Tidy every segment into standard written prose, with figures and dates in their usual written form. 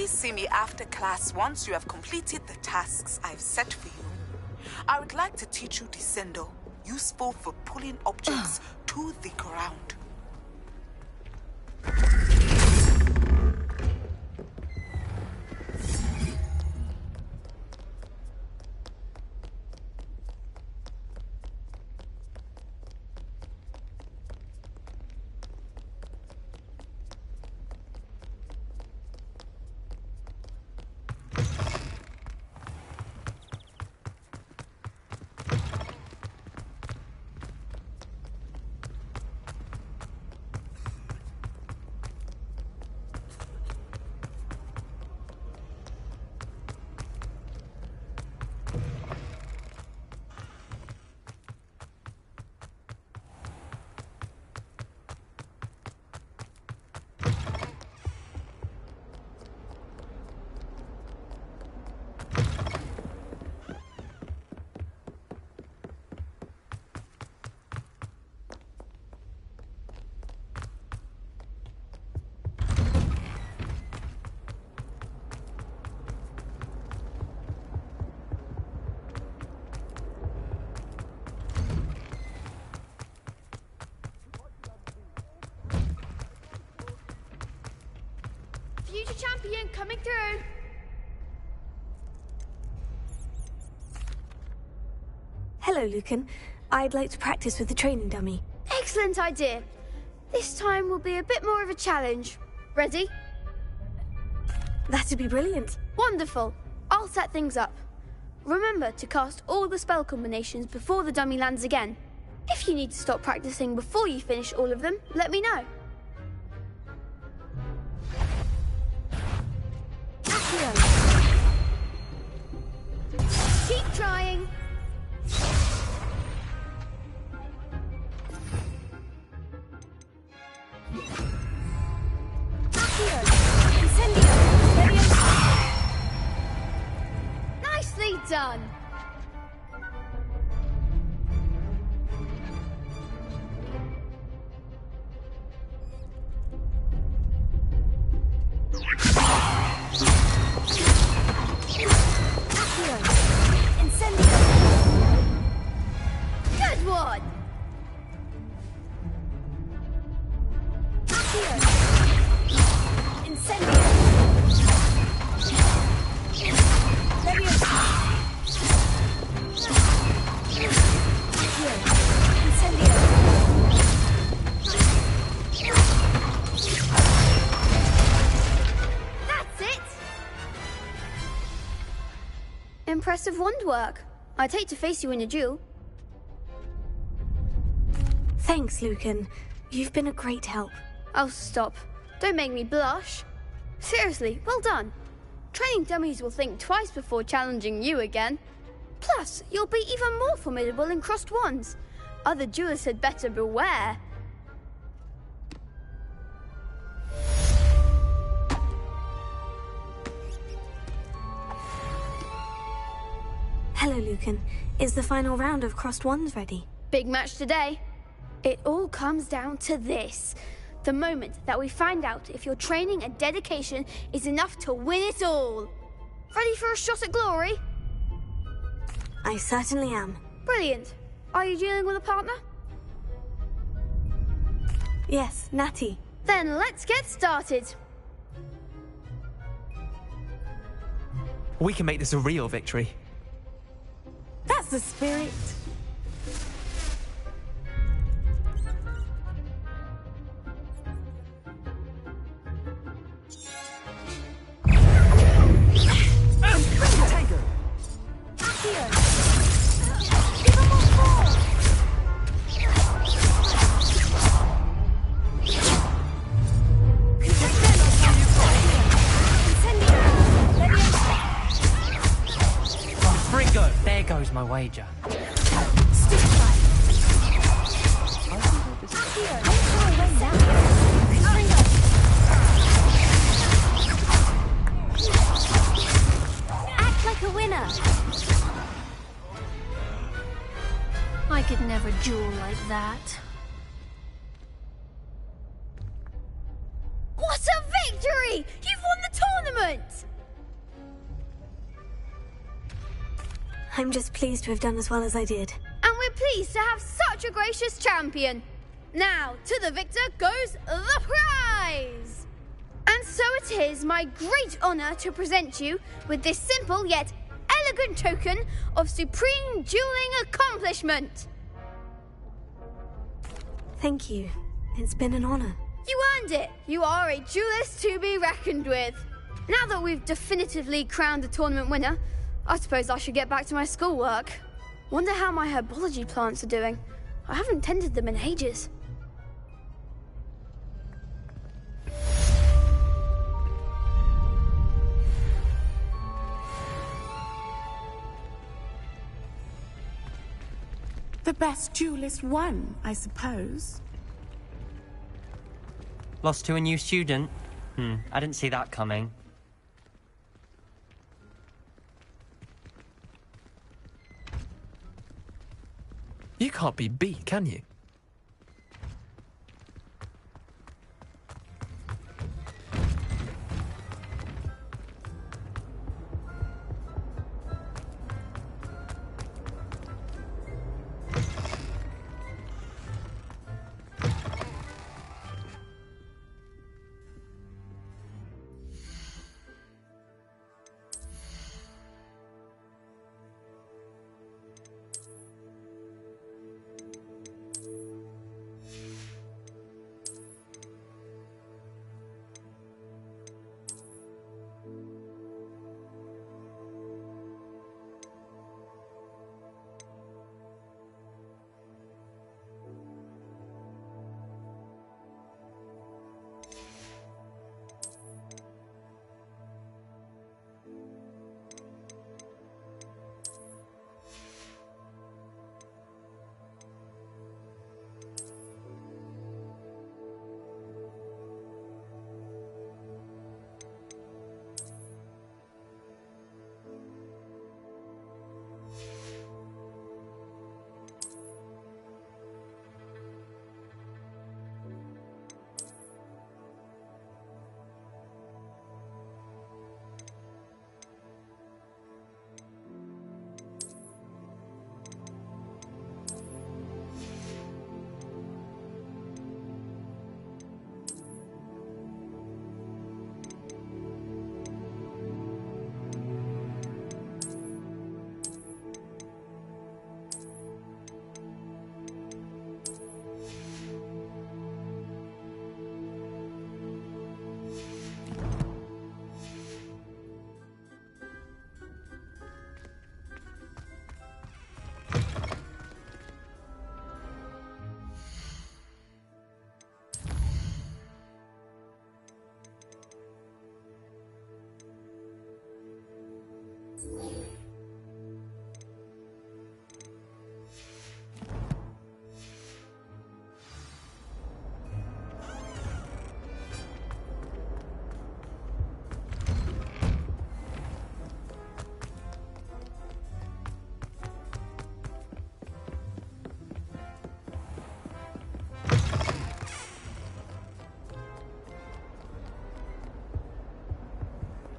Please see me after class once you have completed the tasks I've set for you. I would like to teach you Descendo, useful for pulling objects to the ground. Future champion coming through. Hello, Lucan. I'd like to practice with the training dummy. Excellent idea. This time will be a bit more of a challenge. Ready? That'd be brilliant. Wonderful. I'll set things up. Remember to cast all the spell combinations before the dummy lands again. If you need to stop practicing before you finish all of them, let me know. Keep trying. Nicely done. Good one. That's it. Impressive wand work. I'd hate to face you in a duel. Thanks, Lucan. You've been a great help. Oh, stop. Don't make me blush. Seriously, well done. Training dummies will think twice before challenging you again. Plus, you'll be even more formidable in crossed wands. Other duelists had better beware. Hello, Lucan. Is the final round of crossed wands ready? Big match today. It all comes down to this. The moment that we find out if your training and dedication is enough to win it all. Ready for a shot at glory? I certainly am. Brilliant. Are you dealing with a partner? Yes, Natty. Then let's get started. We can make this a real victory. That's the spirit. There goes my wager. Act like a winner. I could never duel like that. What a victory! You've won the tournament! Excellent! I'm just pleased to have done as well as I did. And we're pleased to have such a gracious champion. Now, to the victor goes the prize! And so it is my great honor to present you with this simple yet elegant token of supreme dueling accomplishment. Thank you. It's been an honor. You earned it. You are a duelist to be reckoned with. Now that we've definitively crowned the tournament winner, I suppose I should get back to my schoolwork. Wonder how my herbology plants are doing. I haven't tended them in ages. The best duelist won, I suppose. Lost to a new student? I didn't see that coming. You can't be beat, can you?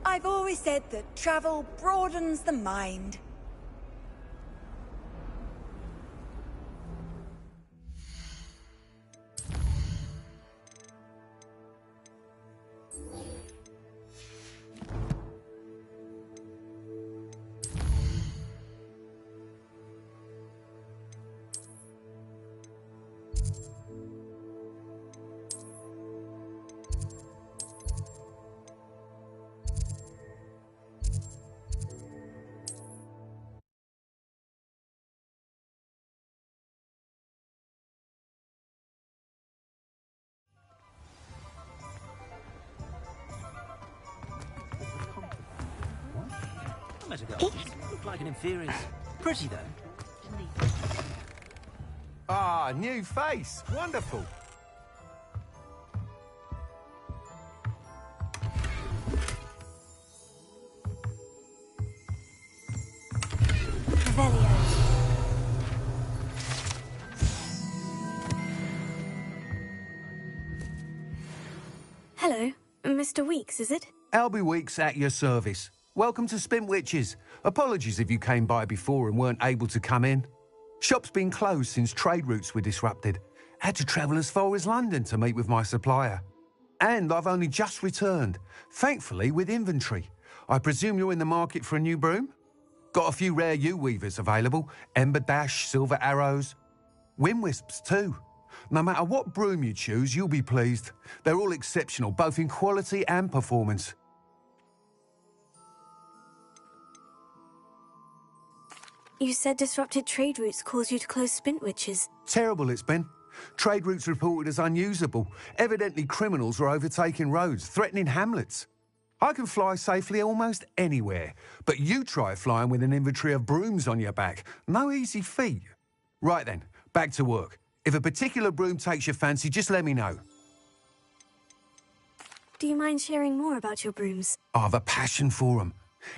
I've always said that travel broadens the mind. Look like an inferior. Pretty though. Ah, new face. Wonderful. Revelio. Hello, Mr. Weeks, is it? Albie Weeks at your service. Welcome to Spintwitches. Apologies if you came by before and weren't able to come in. Shop's been closed since trade routes were disrupted. Had to travel as far as London to meet with my supplier. And I've only just returned, thankfully with inventory. I presume you're in the market for a new broom? Got a few rare U-weavers available. Ember Dash, Silver Arrows. Wind-wisps too. No matter what broom you choose, you'll be pleased. They're all exceptional, both in quality and performance. You said disrupted trade routes caused you to close Spintwitches. Terrible it's been. Trade routes reported as unusable. Evidently criminals are overtaking roads, threatening hamlets. I can fly safely almost anywhere, but you try flying with an inventory of brooms on your back. No easy feat. Right then, back to work. If a particular broom takes your fancy, just let me know. Do you mind sharing more about your brooms? I have a passion for them.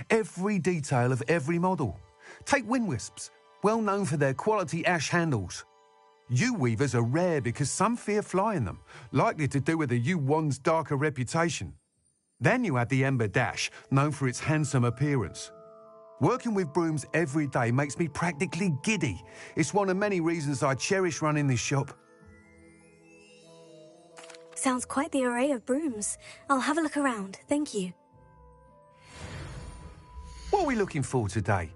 Every detail of every model. Take Wind-wisps, well known for their quality ash handles. U-weavers are rare because some fear flying them, likely to do with the U-wand's darker reputation. Then you have the Ember Dash, known for its handsome appearance. Working with brooms every day makes me practically giddy. It's one of many reasons I cherish running this shop. Sounds quite the array of brooms. I'll have a look around, thank you. What are we looking for today?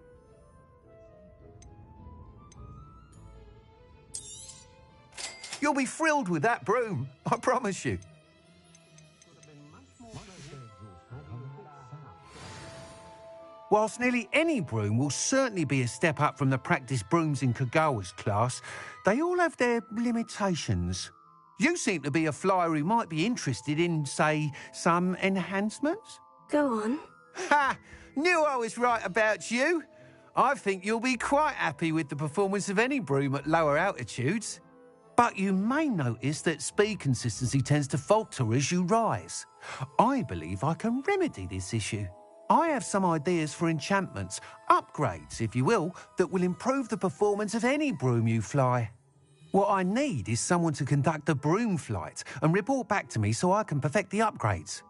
You'll be thrilled with that broom, I promise you. Whilst nearly any broom will certainly be a step up from the practice brooms in Kagawa's class, they all have their limitations. You seem to be a flyer who might be interested in, say, some enhancements? Go on. Ha! Knew I was right about you. I think you'll be quite happy with the performance of any broom at lower altitudes. But you may notice that speed consistency tends to falter as you rise. I believe I can remedy this issue. I have some ideas for enchantments, upgrades, if you will, that will improve the performance of any broom you fly. What I need is someone to conduct a broom flight and report back to me so I can perfect the upgrades.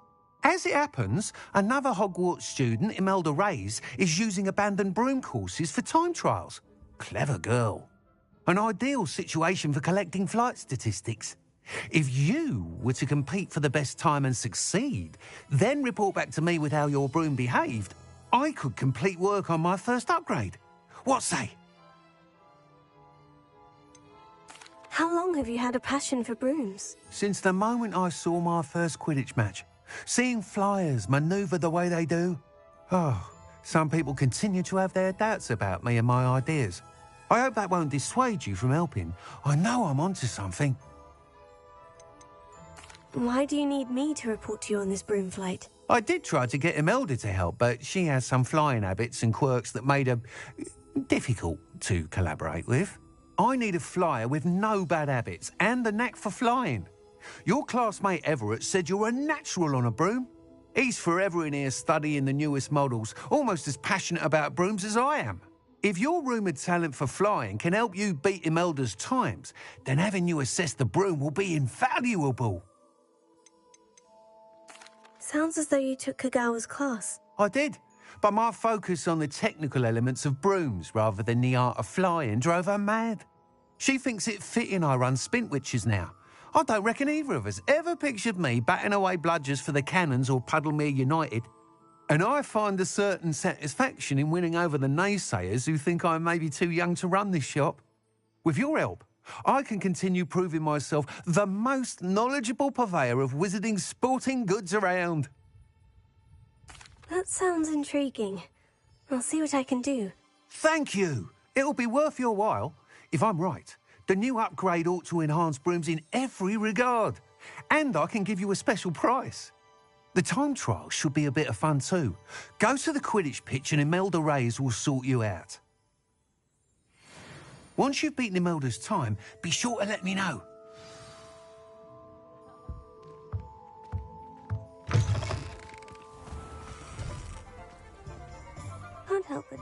As it happens, another Hogwarts student, Imelda Reyes, is using abandoned broom courses for time trials. Clever girl. An ideal situation for collecting flight statistics. If you were to compete for the best time and succeed, then report back to me with how your broom behaved, I could complete work on my first upgrade. What say? How long have you had a passion for brooms? Since the moment I saw my first Quidditch match. Seeing flyers manoeuvre the way they do. Oh, some people continue to have their doubts about me and my ideas. I hope that won't dissuade you from helping. I know I'm onto something. Why do you need me to report to you on this broom flight? I did try to get Imelda to help, but she has some flying habits and quirks that made her difficult to collaborate with. I need a flyer with no bad habits and the knack for flying. Your classmate Everett said you're a natural on a broom. He's forever in here studying the newest models, almost as passionate about brooms as I am. If your rumoured talent for flying can help you beat Imelda's times, then having you assess the broom will be invaluable. Sounds as though you took Kagawa's class. I did, but my focus on the technical elements of brooms rather than the art of flying drove her mad. She thinks it fitting I run Spintwitches now. I don't reckon either of us ever pictured me batting away bludgers for the Cannons or Puddlemere United. And I find a certain satisfaction in winning over the naysayers who think I may be too young to run this shop. With your help, I can continue proving myself the most knowledgeable purveyor of wizarding sporting goods around. That sounds intriguing. I'll see what I can do. Thank you. It'll be worth your while. If I'm right, the new upgrade ought to enhance brooms in every regard. And I can give you a special price. The time trial should be a bit of fun too. Go to the Quidditch pitch and Imelda Reyes will sort you out. Once you've beaten Imelda's time, be sure to let me know. Can't help it.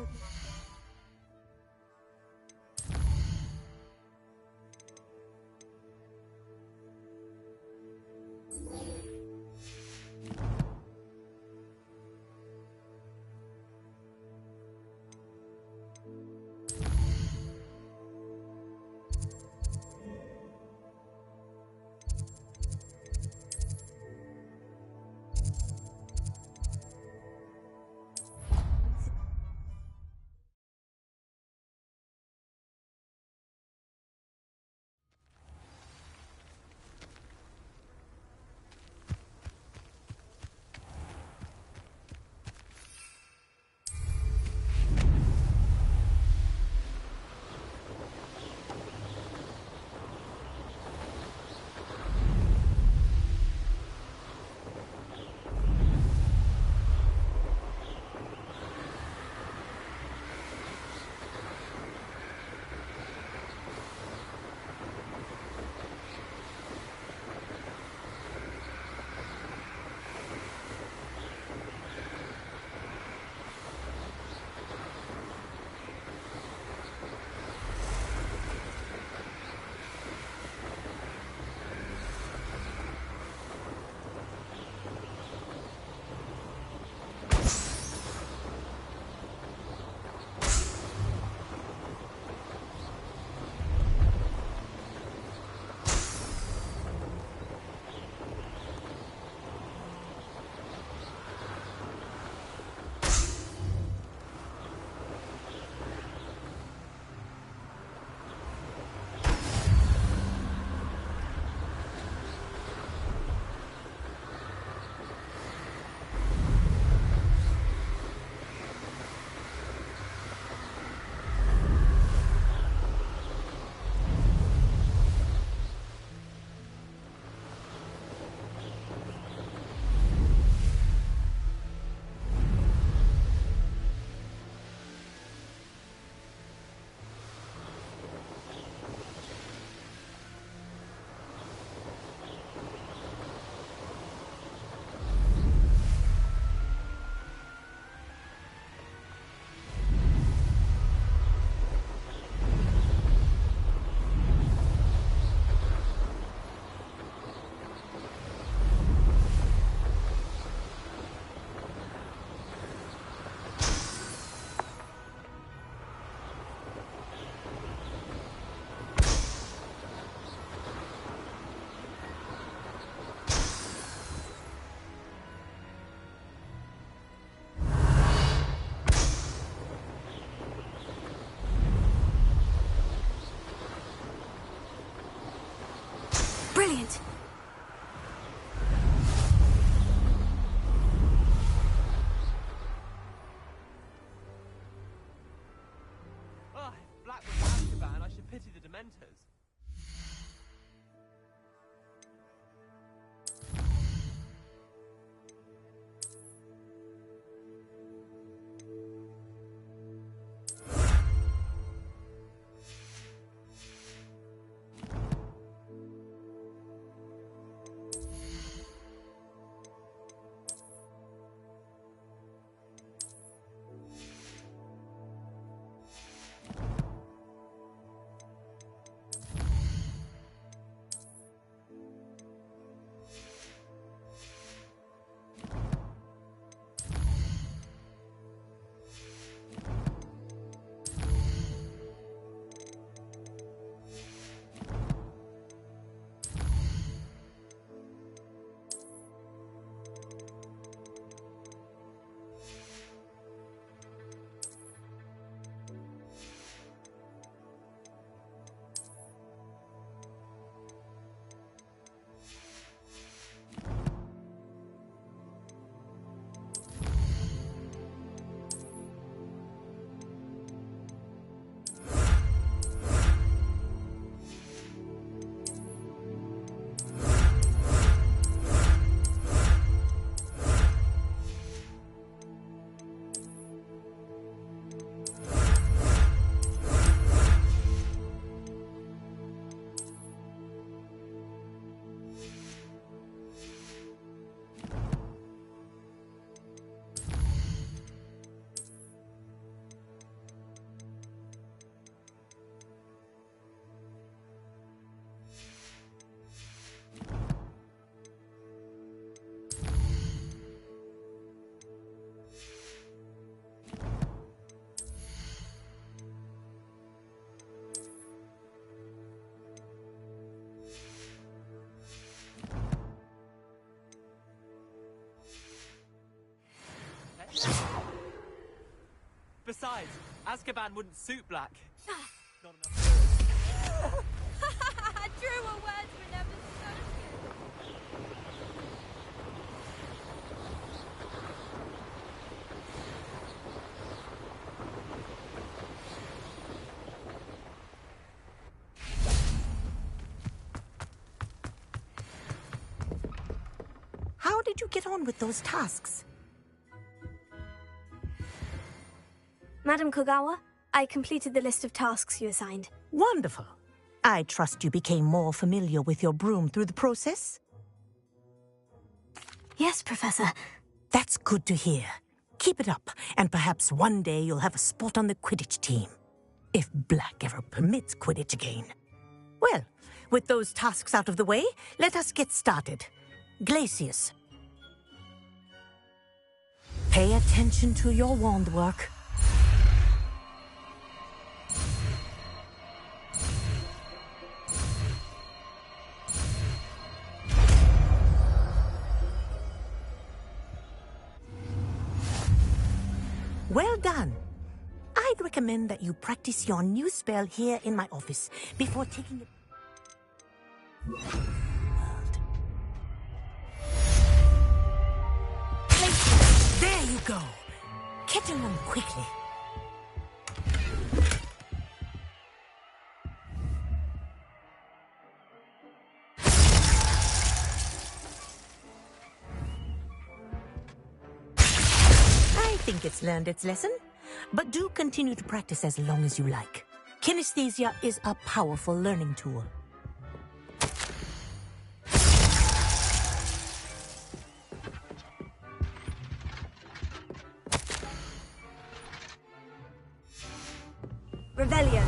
Brilliant. Oh, if Black was Azkaban, I should pity the Dementors. Besides, Azkaban wouldn't suit Black. Not enough. Truer words were never spoken. How did you get on with those tasks? Madam Kogawa, I completed the list of tasks you assigned. Wonderful. I trust you became more familiar with your broom through the process? Yes, Professor. That's good to hear. Keep it up, and perhaps one day you'll have a spot on the Quidditch team. If Black ever permits Quidditch again. Well, with those tasks out of the way, let us get started. Glacius. Pay attention to your wand work. Well done. I'd recommend that you practice your new spell here in my office before taking it. There you go. Catching them quickly. I think it's learned its lesson, but do continue to practice as long as you like. Kinesthesia is a powerful learning tool. Revelio.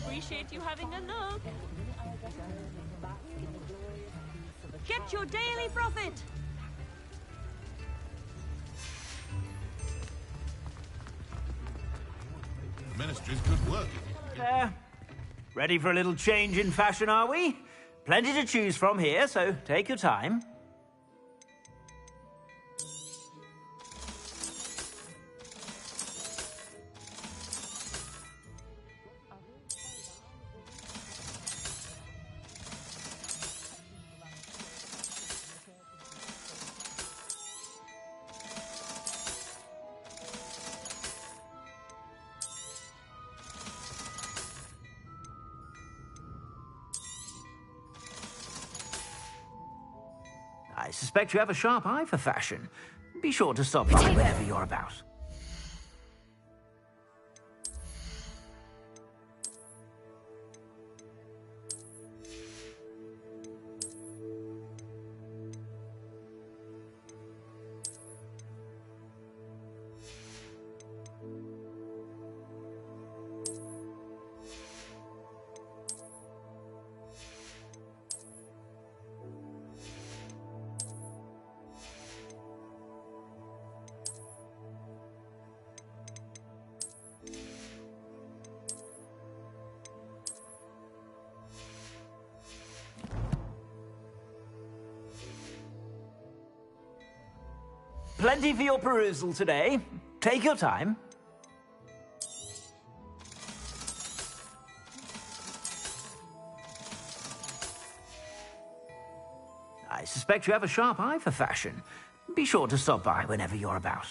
appreciate you having a look. Get your daily profit! The Ministry's good work. There. Ready for a little change in fashion, are we? Plenty to choose from here, so take your time. I suspect you have a sharp eye for fashion. Be sure to stop by whenever you're about. Plenty for your perusal today. Take your time. I suspect you have a sharp eye for fashion. Be sure to stop by whenever you're about.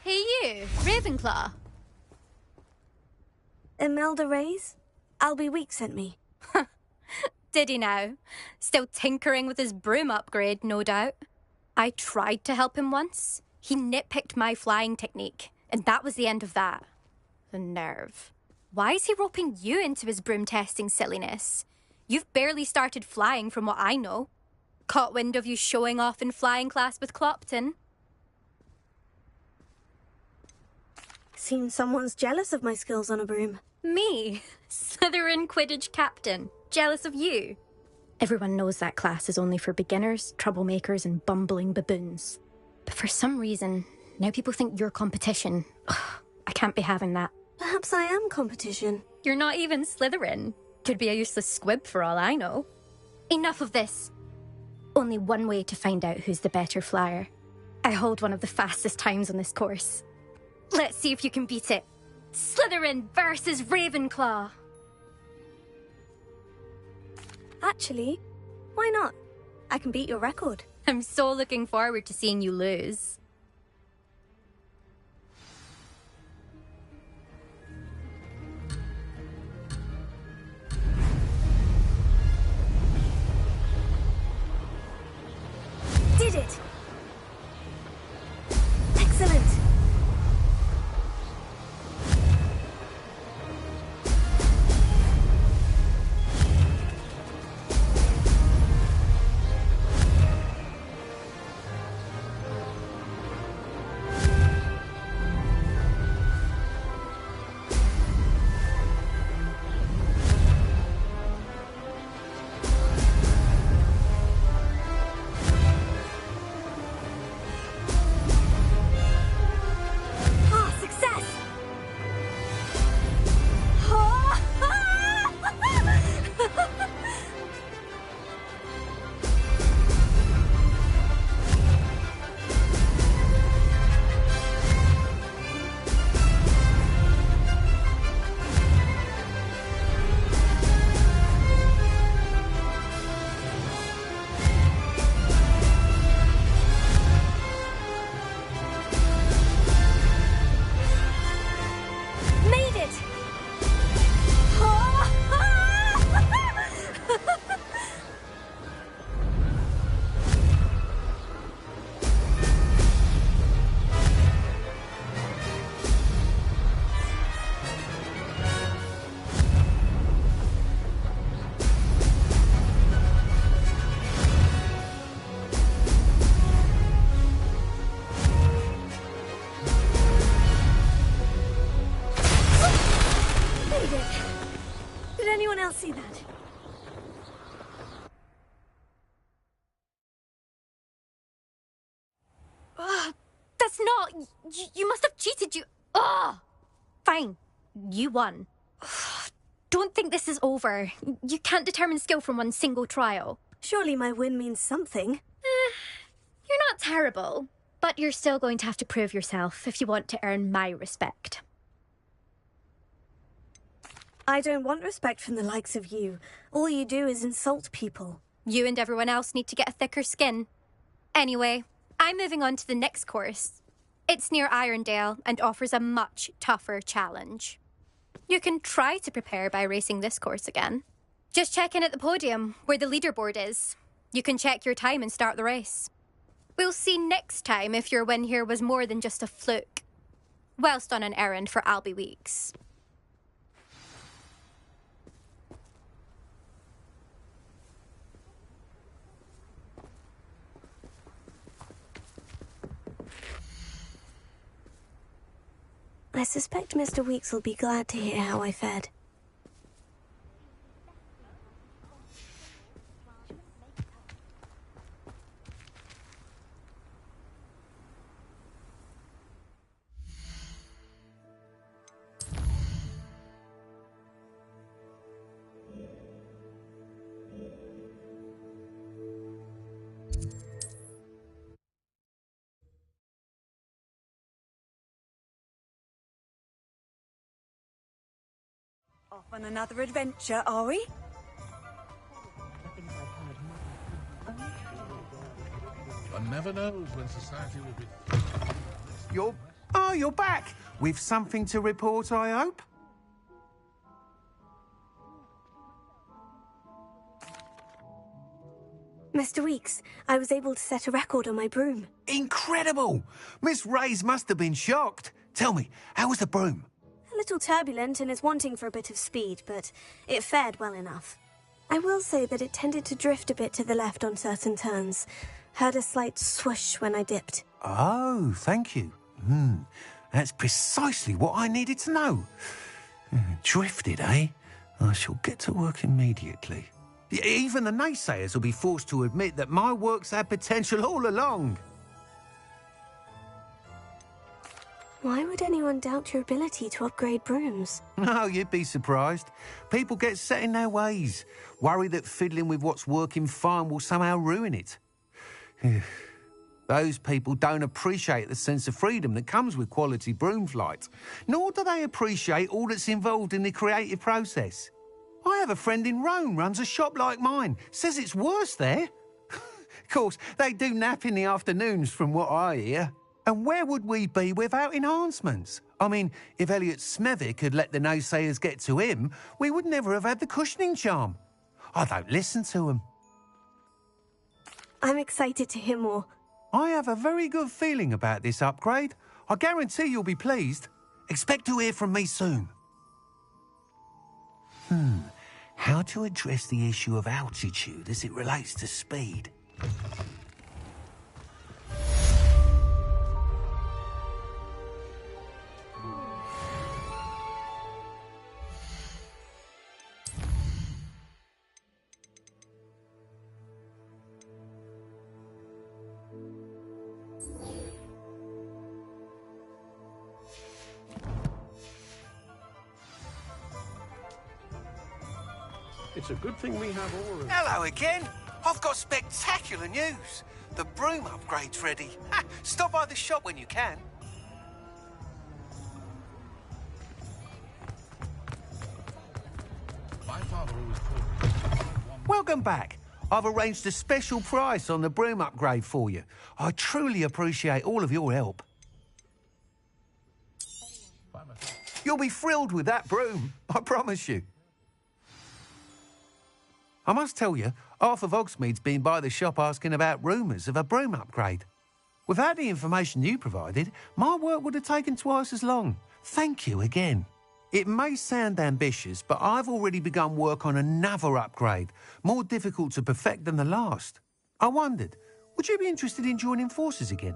Hey you, Ravenclaw. Imelda Reyes? Albie Week sent me. Did he now? Still tinkering with his broom upgrade, no doubt. I tried to help him once. He nitpicked my flying technique, and that was the end of that. The nerve. Why is he roping you into his broom testing silliness? You've barely started flying from what I know. Caught wind of you showing off in flying class with Clopton. Seems someone's jealous of my skills on a broom. Me? Slytherin Quidditch captain. Jealous of you? Everyone knows that class is only for beginners, troublemakers, and bumbling baboons. But for some reason, now people think you're competition. Ugh, I can't be having that. Perhaps I am competition. You're not even Slytherin. Could be a useless squib for all I know. Enough of this. Only one way to find out who's the better flyer. I hold one of the fastest times on this course. Let's see if you can beat it. Slytherin versus Ravenclaw. Actually, why not? I can beat your record. I'm so looking forward to seeing you lose. Did it! Excellent! it's not. You must have cheated. Ugh! Fine. You won. Don't think this is over. You can't determine skill from one single trial. Surely my win means something. You're not terrible, but you're still going to have to prove yourself if you want to earn my respect. I don't want respect from the likes of you. All you do is insult people. You and everyone else need to get a thicker skin. Anyway, I'm moving on to the next course. It's near Irondale and offers a much tougher challenge. You can try to prepare by racing this course again. Just check in at the podium, where the leaderboard is. You can check your time and start the race. We'll see next time if your win here was more than just a fluke. Whilst on an errand for Albie Weeks. I suspect Mr. Weeks will be glad to hear how I fared. Off on another adventure, are we? One never knows when society will be... You're back! With something to report, I hope? Mr. Weeks, I was able to set a record on my broom. Incredible! Miss Reyes must have been shocked. Tell me, how was the broom? A little turbulent and is wanting for a bit of speed, but it fared well enough. I will say that it tended to drift a bit to the left on certain turns. Heard a slight swoosh when I dipped. Oh, thank you. That's precisely what I needed to know. Drifted, eh? I shall get to work immediately. Even the naysayers will be forced to admit that my work's had potential all along. Why would anyone doubt your ability to upgrade brooms? No, you'd be surprised. People get set in their ways, worry that fiddling with what's working fine will somehow ruin it. Those people don't appreciate the sense of freedom that comes with quality broom flight, nor do they appreciate all that's involved in the creative process. I have a friend in Rome runs a shop like mine, says it's worse there. Of course, they do nap in the afternoons from what I hear. And where would we be without enhancements? I mean, if Elliot Smethwick had let the naysayers get to him, we would never have had the cushioning charm. I don't listen to them. I'm excited to hear more. I have a very good feeling about this upgrade. I guarantee you'll be pleased. Expect to hear from me soon. How to address the issue of altitude as it relates to speed? It's a good thing we have Aura. Hello again. I've got spectacular news. The broom upgrade's ready. Stop by the shop when you can. My father always told me... Welcome back. I've arranged a special price on the broom upgrade for you. I truly appreciate all of your help. You'll be thrilled with that broom, I promise you. I must tell you, half of Hogsmeade's been by the shop asking about rumours of a broom upgrade. Without the information you provided, my work would have taken twice as long. Thank you again. It may sound ambitious, but I've already begun work on another upgrade, more difficult to perfect than the last. I wondered, would you be interested in joining forces again?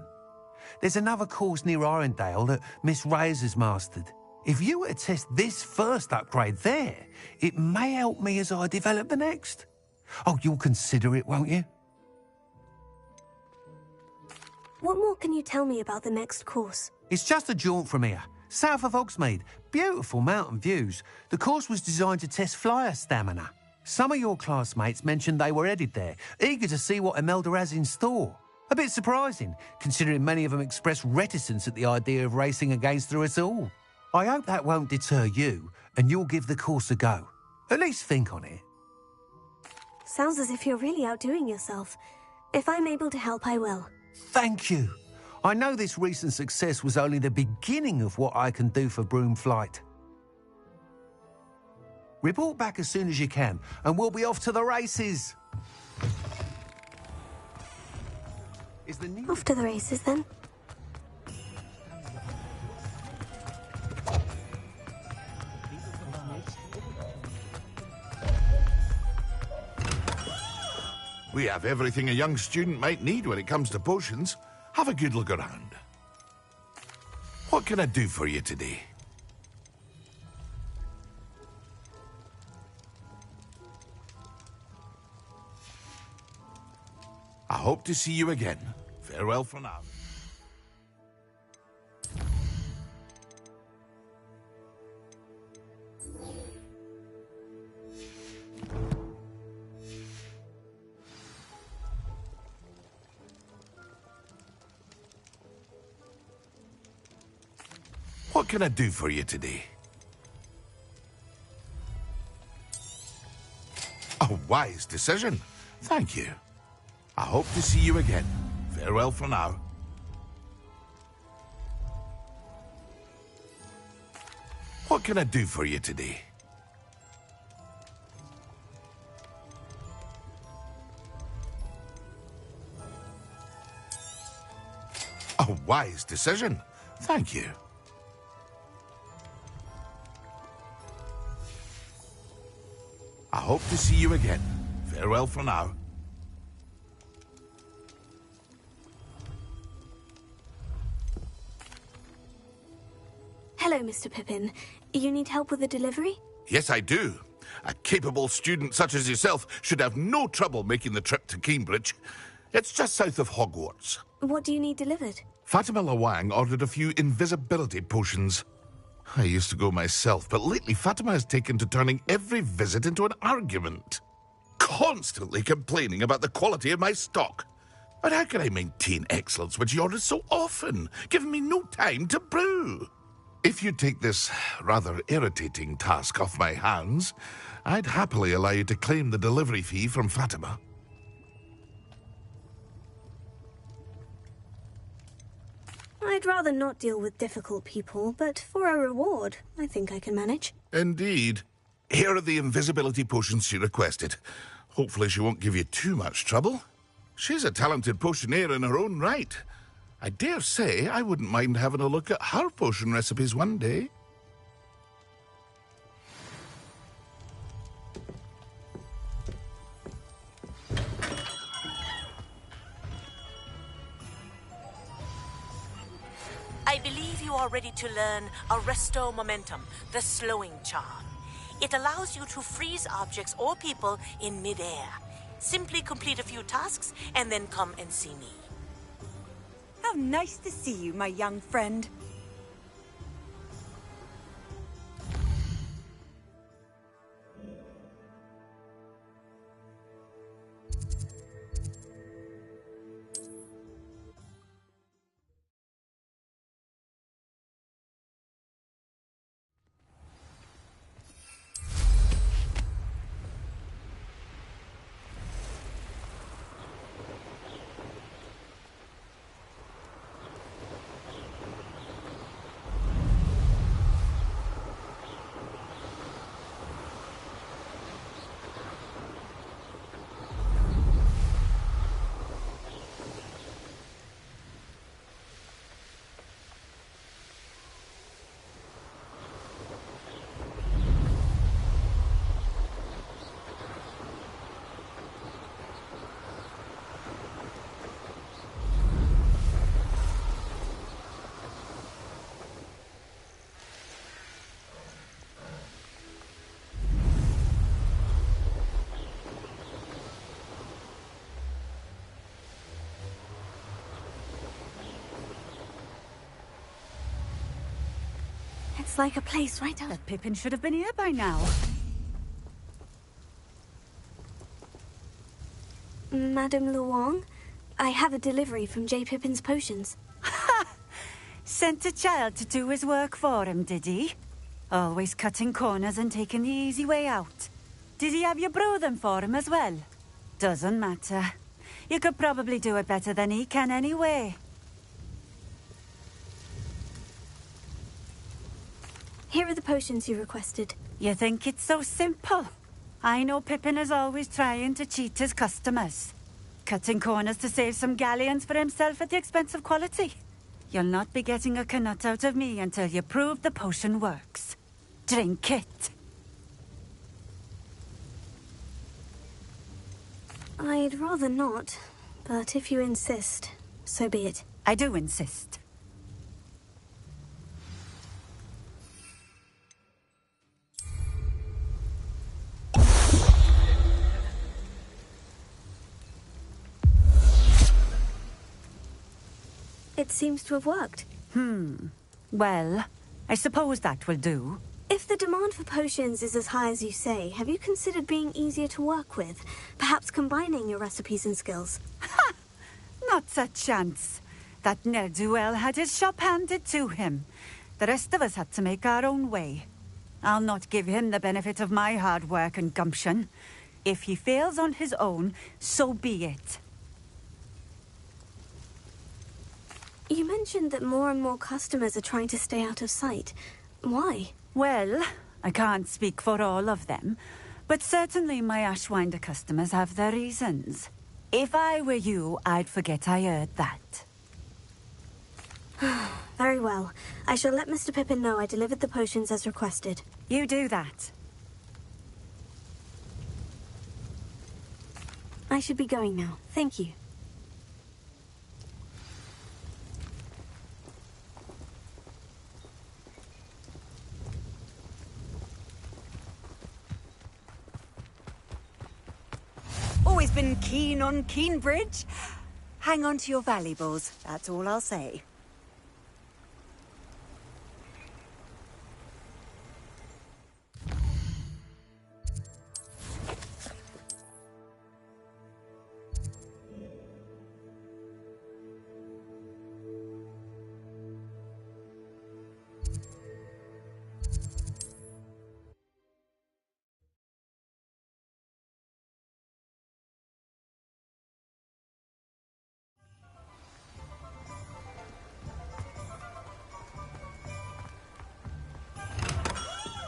There's another course near Irondale that Miss Reyes has mastered. If you were to test this first upgrade there, it may help me as I develop the next. Oh, you'll consider it, won't you? What more can you tell me about the next course? It's just a jaunt from here, south of Hogsmeade. Beautiful mountain views. The course was designed to test flyer stamina. Some of your classmates mentioned they were headed there, eager to see what Imelda has in store. A bit surprising, considering many of them expressed reticence at the idea of racing against her at all. I hope that won't deter you, and you'll give the course a go. At least think on it. Sounds as if you're really outdoing yourself. If I'm able to help, I will. Thank you. I know this recent success was only the beginning of what I can do for Broomflight. Report back as soon as you can, and we'll be off to the races. Off to the races, then. We have everything a young student might need when it comes to potions. Have a good look around. What can I do for you today? I hope to see you again. Farewell for now. What can I do for you today? A wise decision. Thank you. I hope to see you again. Farewell for now. What can I do for you today? A wise decision. Thank you. I hope to see you again. Farewell for now. Hello, Mr. Pippin. You need help with a delivery? Yes, I do. A capable student such as yourself should have no trouble making the trip to Cambridge. It's just south of Hogwarts. What do you need delivered? Fatima Lawang ordered a few invisibility potions. I used to go myself, but lately Fatima has taken to turning every visit into an argument. Constantly complaining about the quality of my stock. But how can I maintain excellence when she orders so often, giving me no time to brew? If you take this rather irritating task off my hands, I'd happily allow you to claim the delivery fee from Fatima. I'd rather not deal with difficult people, but for a reward, I think I can manage. Indeed. Here are the invisibility potions she requested. Hopefully she won't give you too much trouble. She's a talented potioneer in her own right. I dare say I wouldn't mind having a look at her potion recipes one day. I believe you are ready to learn Arresto Momentum, the slowing charm. It allows you to freeze objects or people in midair. Simply complete a few tasks and then come and see me. How nice to see you, my young friend. Looks like a place right out. That Pippin should have been here by now. Madame Luong, I have a delivery from J. Pippin's Potions. Ha! Sent a child to do his work for him, did he? Always cutting corners and taking the easy way out. Did he have you brew them for him as well? Doesn't matter. You could probably do it better than he can anyway. Here are the potions you requested. You think it's so simple? I know Pippin is always trying to cheat his customers. Cutting corners to save some galleons for himself at the expense of quality. You'll not be getting a canut out of me until you prove the potion works. Drink it. I'd rather not, but if you insist, so be it. I do insist. It seems to have worked. Well, I suppose that will do. If the demand for potions is as high as you say, have you considered being easier to work with? Perhaps combining your recipes and skills? Ha! Not a chance. That ne'er-do-well had his shop handed to him. The rest of us had to make our own way. I'll not give him the benefit of my hard work and gumption. If he fails on his own, so be it. You mentioned that more and more customers are trying to stay out of sight. Why? Well, I can't speak for all of them, but certainly my Ashwinder customers have their reasons. If I were you, I'd forget I heard that. Very well. I shall let Mr. Pippin know I delivered the potions as requested. You do that. I should be going now. Thank you. Always been keen on Keenbridge. Hang on to your valuables, that's all I'll say.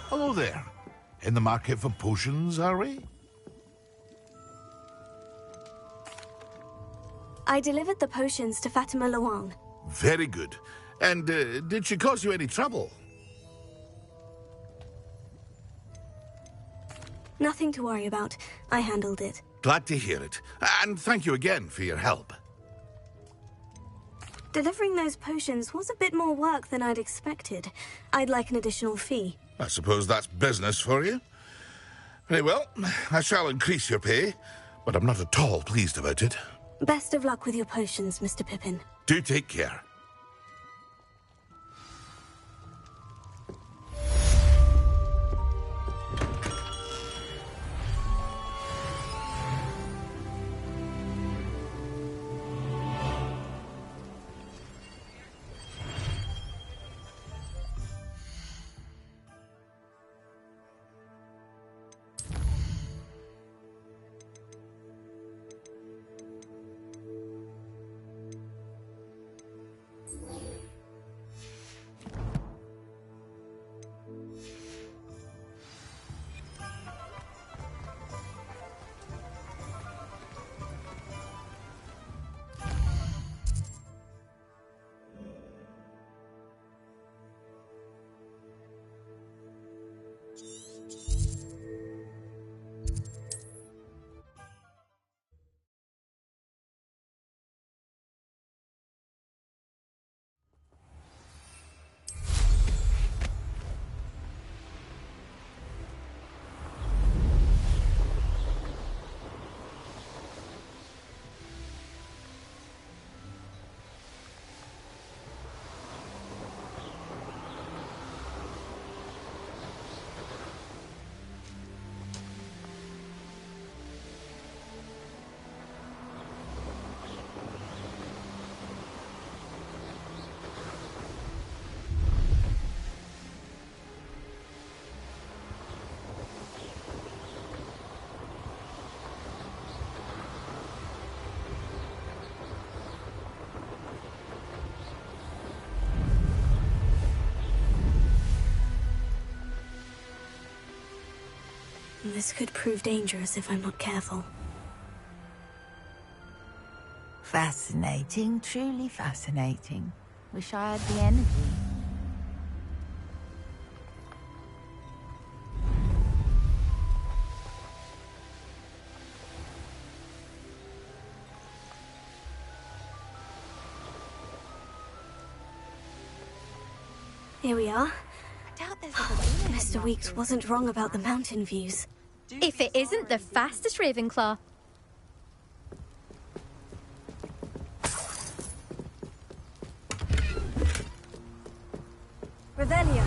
Hello there. In the market for potions, are we? I delivered the potions to Fatima Luong. Very good. And did she cause you any trouble? Nothing to worry about. I handled it. Glad to hear it. And thank you again for your help. Delivering those potions was a bit more work than I'd expected. I'd like an additional fee. I suppose that's business for you. Very well, I shall increase your pay, but I'm not at all pleased about it. Best of luck with your potions, Mr. Pippin. Do take care. this could prove dangerous if I'm not careful. Fascinating, truly fascinating. Wish I had the energy. Here we are. Mr. Weeks wasn't wrong about the mountain views. If it isn't the fastest Ravenclaw. Revelio.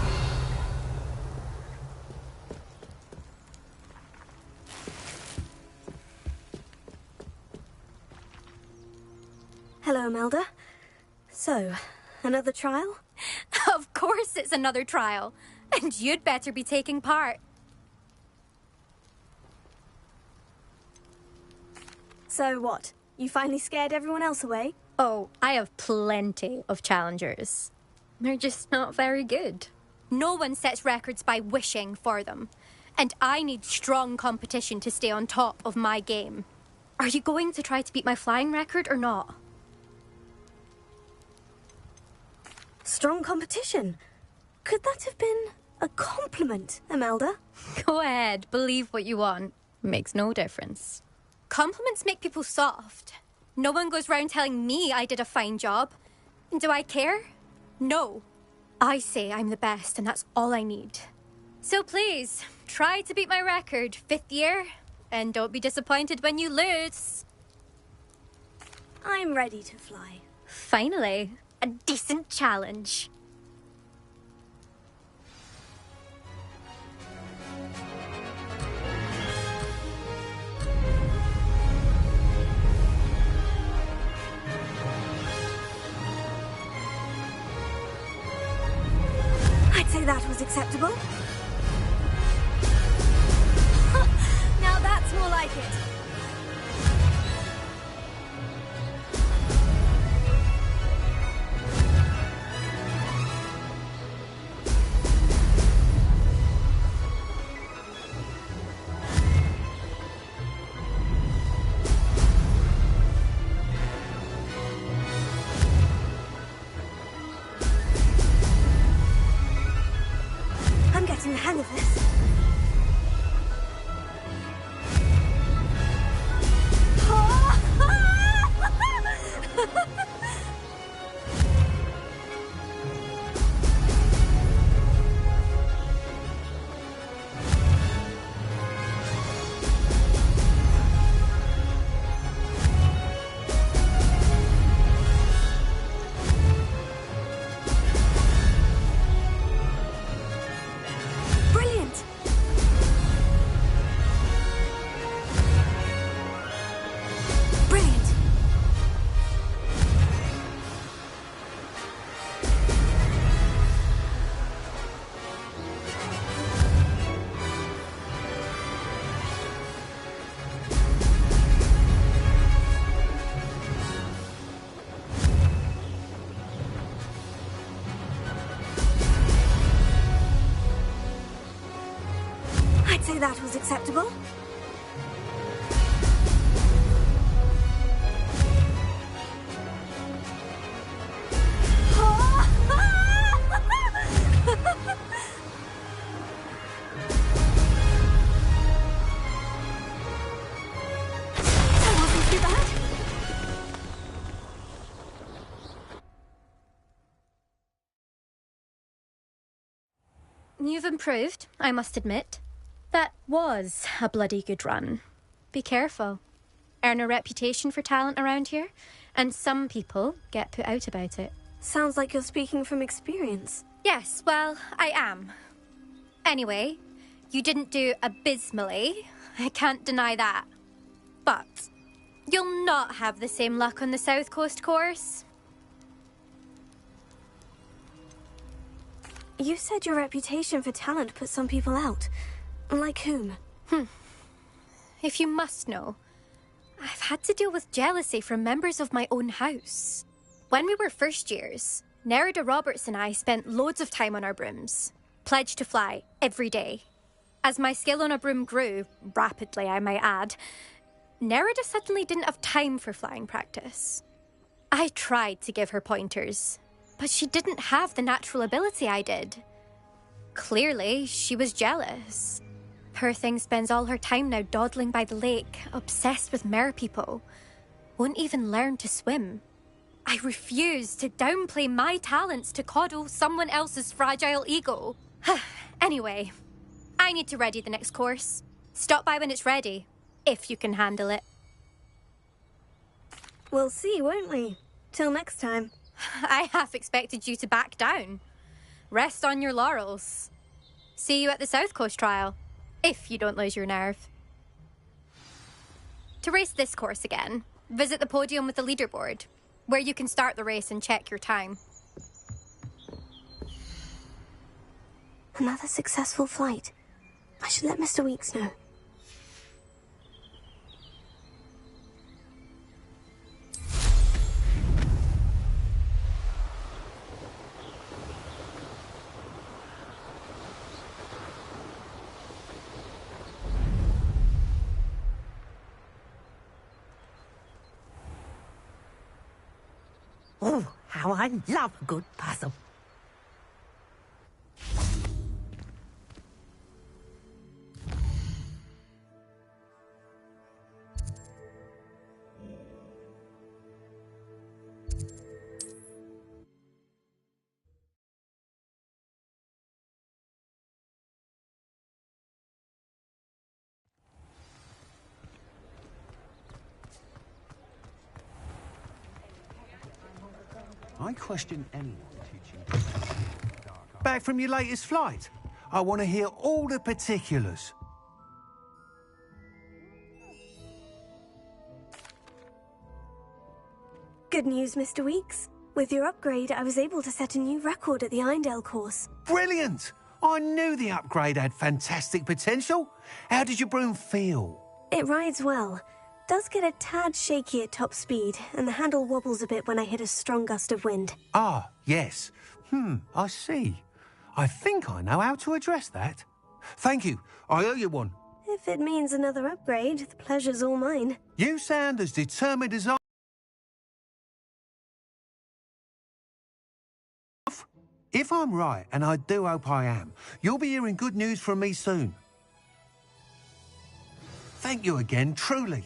Hello, Imelda. So, another trial? Of course it's another trial. And you'd better be taking part. So what? You finally scared everyone else away? Oh, I have plenty of challengers. They're just not very good. No one sets records by wishing for them. And I need strong competition to stay on top of my game. Are you going to try to beat my flying record or not? Strong competition? Could that have been a compliment, Imelda? Go ahead, believe what you want. Makes no difference. Compliments make people soft. No one goes round telling me I did a fine job. And do I care? No. I say I'm the best and that's all I need. So please, try to beat my record, 5th year. And don't be disappointed when you lose. I'm ready to fly. Finally, a decent challenge. I'd say that was acceptable. Now that's more like it. I'm getting the hang of this. Brilliant! Brilliant! I'd say that was acceptable. That wasn't too bad. You've improved, I must admit. That was a bloody good run. Be careful. Earn a reputation for talent around here, and some people get put out about it. Sounds like you're speaking from experience. Yes, well, I am. Anyway, you didn't do abysmally. I can't deny that. But you'll not have the same luck on the South Coast course. You said your reputation for talent put some people out. Like whom? If you must know, I've had to deal with jealousy from members of my own house. When we were first years, Nerida Roberts and I spent loads of time on our brooms, pledged to fly every day. As my skill on a broom grew, rapidly I might add, Nerida suddenly didn't have time for flying practice. I tried to give her pointers, but she didn't have the natural ability I did. Clearly, she was jealous. Poor thing spends all her time now dawdling by the lake, obsessed with merpeople. Won't even learn to swim. I refuse to downplay my talents to coddle someone else's fragile ego. Anyway, I need to ready the next course. Stop by when it's ready, if you can handle it. We'll see, won't we? Till next time. I half expected you to back down. Rest on your laurels. See you at the South Coast trial, if you don't lose your nerve. To race this course again, visit the podium with the leaderboard, where you can start the race and check your time. Another successful flight. I should let Mr. Weeks know. Oh, how I love a good puzzle. I question anyone teaching. Back from your latest flight? I want to hear all the particulars. Good news, Mr. Weeks. With your upgrade, I was able to set a new record at the Irondale course. Brilliant! I knew the upgrade had fantastic potential. How did your broom feel? It rides well. Does get a tad shaky at top speed, and the handle wobbles a bit when I hit a strong gust of wind. Ah, yes. I see. I think I know how to address that. Thank you. I owe you one. If it means another upgrade, the pleasure's all mine. You sound as determined as I... If I'm right, and I do hope I am, you'll be hearing good news from me soon. Thank you again, truly.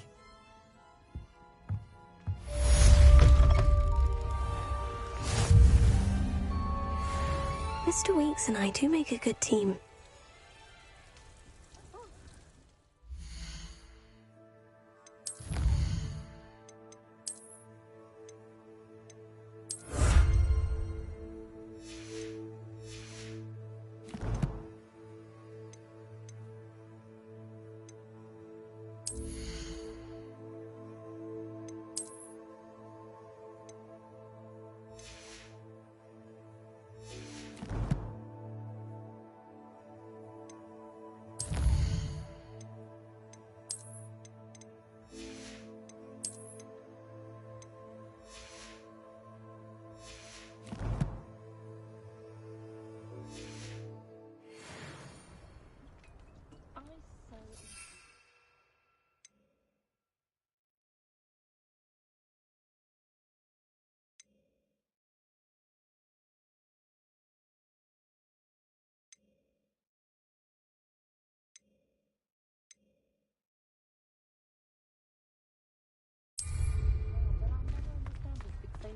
Mr. Weeks and I do make a good team.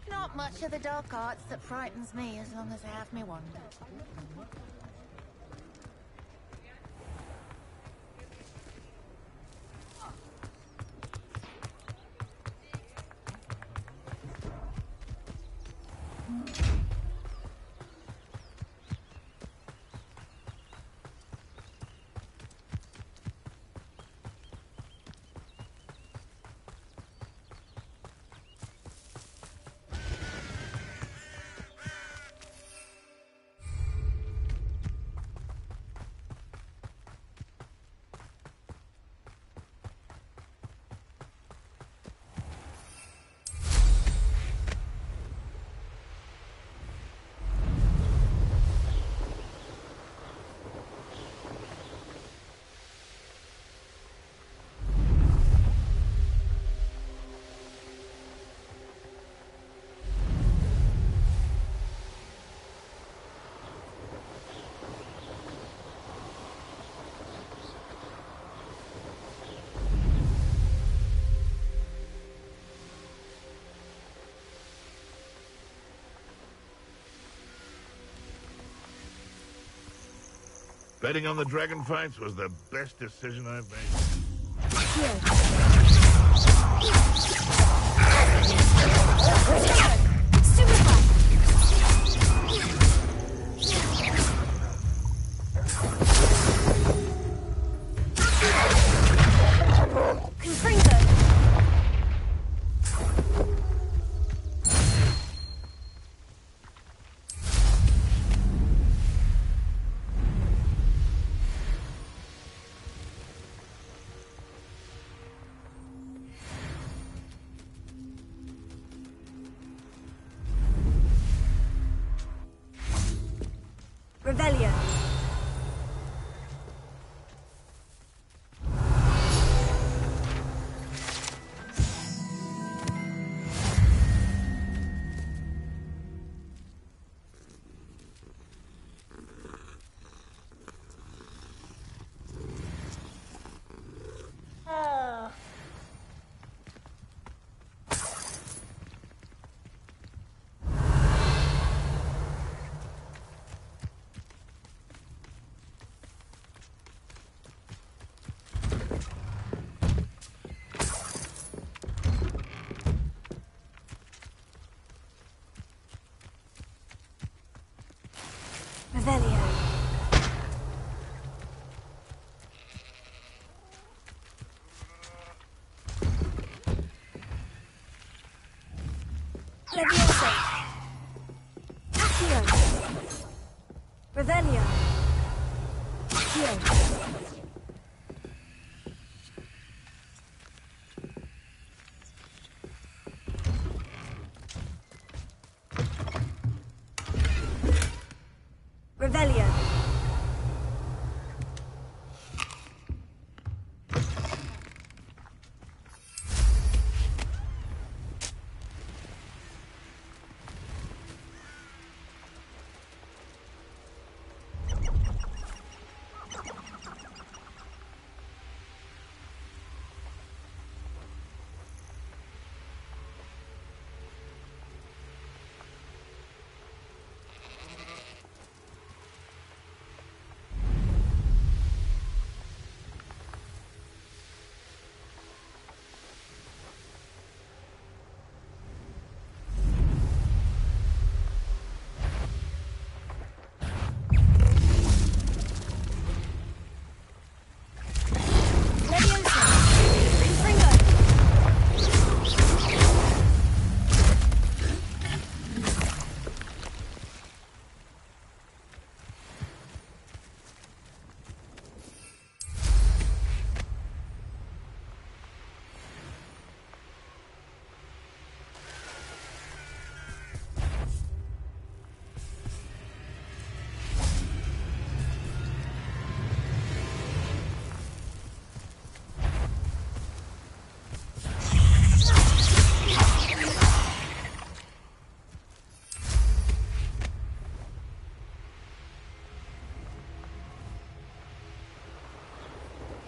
Not much of the dark arts that frightens me as long as I have me wand. Betting on the dragon fights was the best decision I've made. Revelio. Revelio. Leviosa. Accio. Revelio. Accio. Revelio.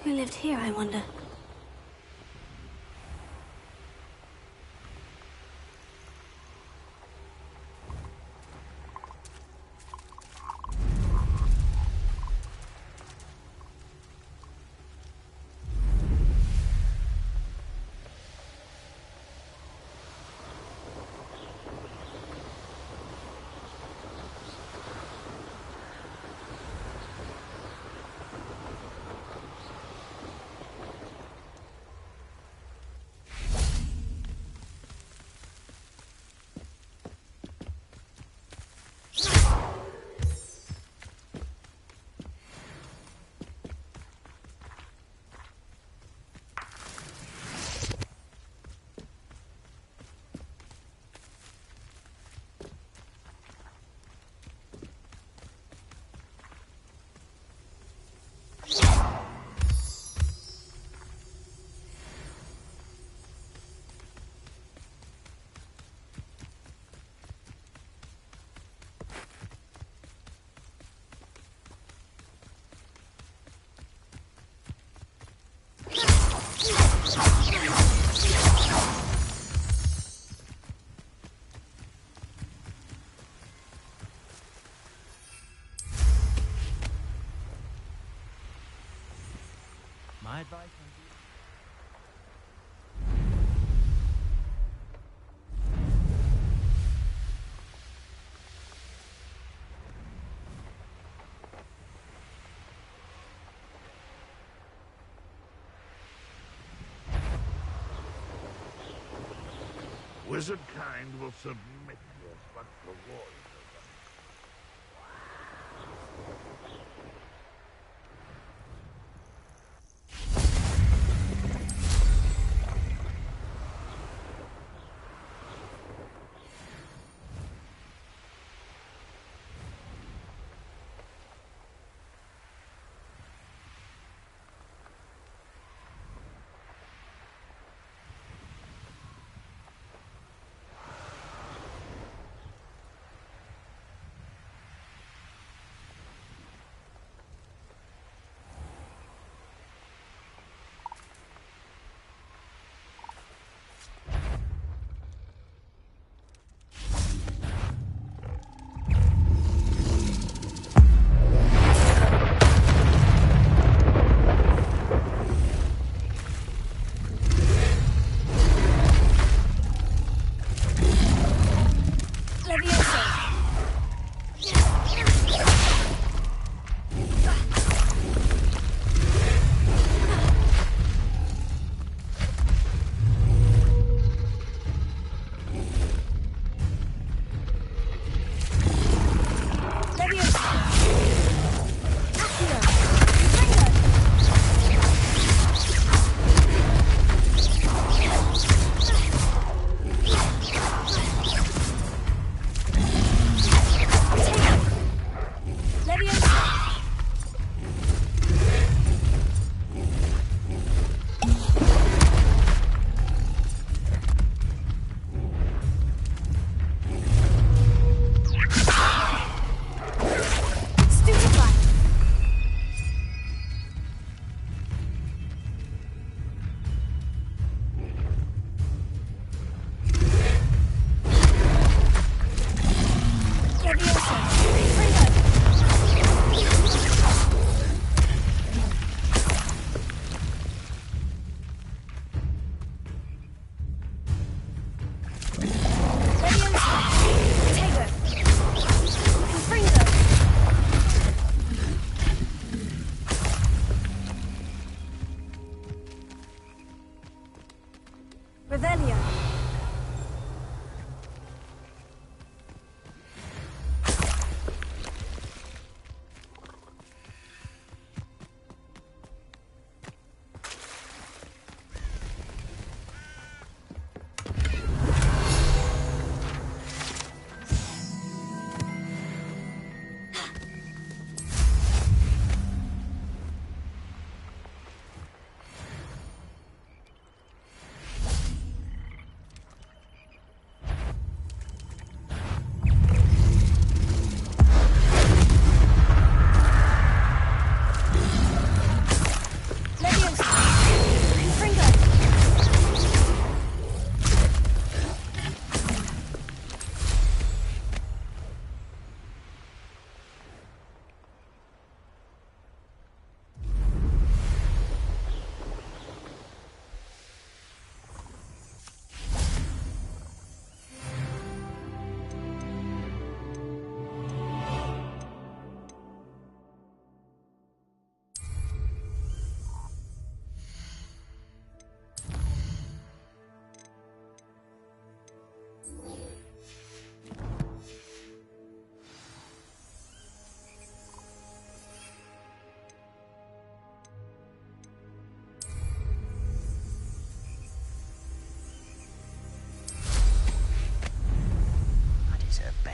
Who lived here, I wonder? My advice on Wizard kind will submit your but reward.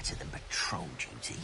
better than patrol duty.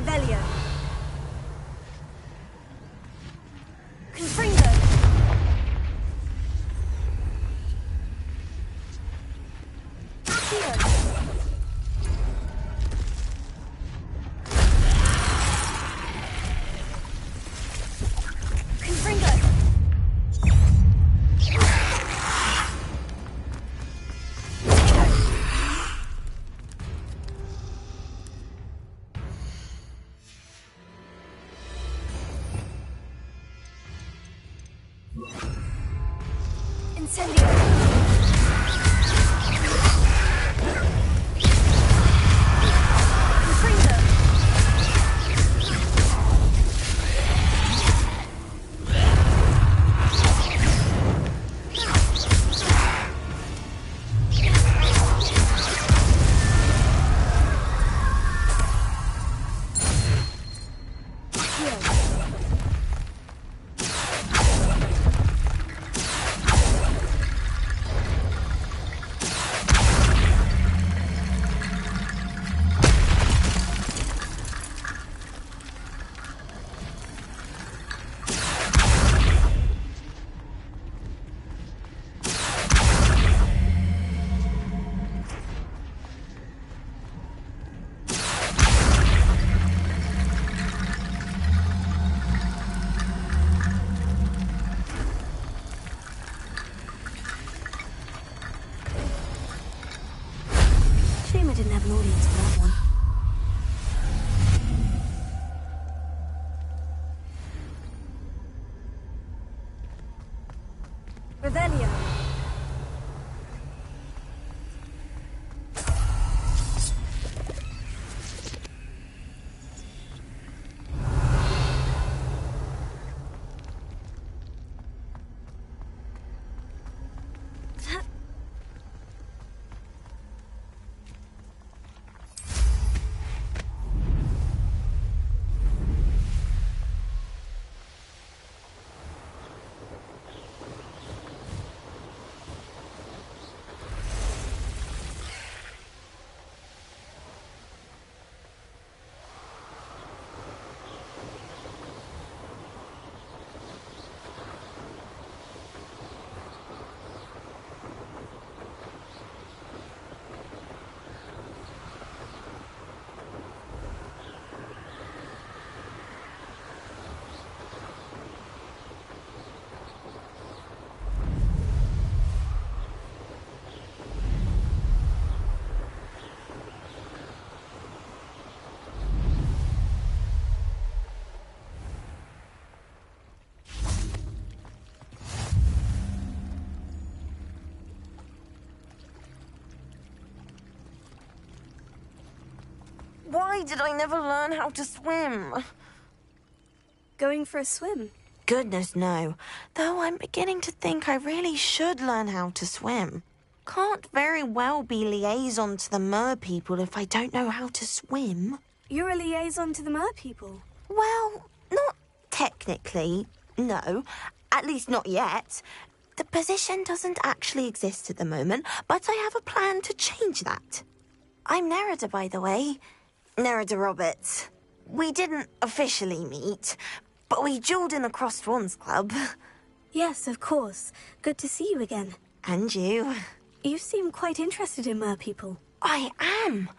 Revelio. Confringo. Accio. Confringo. Incendio. Confringo. Shame I didn't have an audience for that one. Revelio. Why did I never learn how to swim? Going for a swim? Goodness, no. Though I'm beginning to think I really should learn how to swim. Can't very well be liaison to the mer people if I don't know how to swim. You're a liaison to the mer people? Well, not technically, no. At least not yet. The position doesn't actually exist at the moment, but I have a plan to change that. I'm Nerida, by the way. Nerida Roberts. We didn't officially meet, but we duelled in the Crossed Wands Club. Yes, of course. Good to see you again. And you. You seem quite interested in mer people. I am.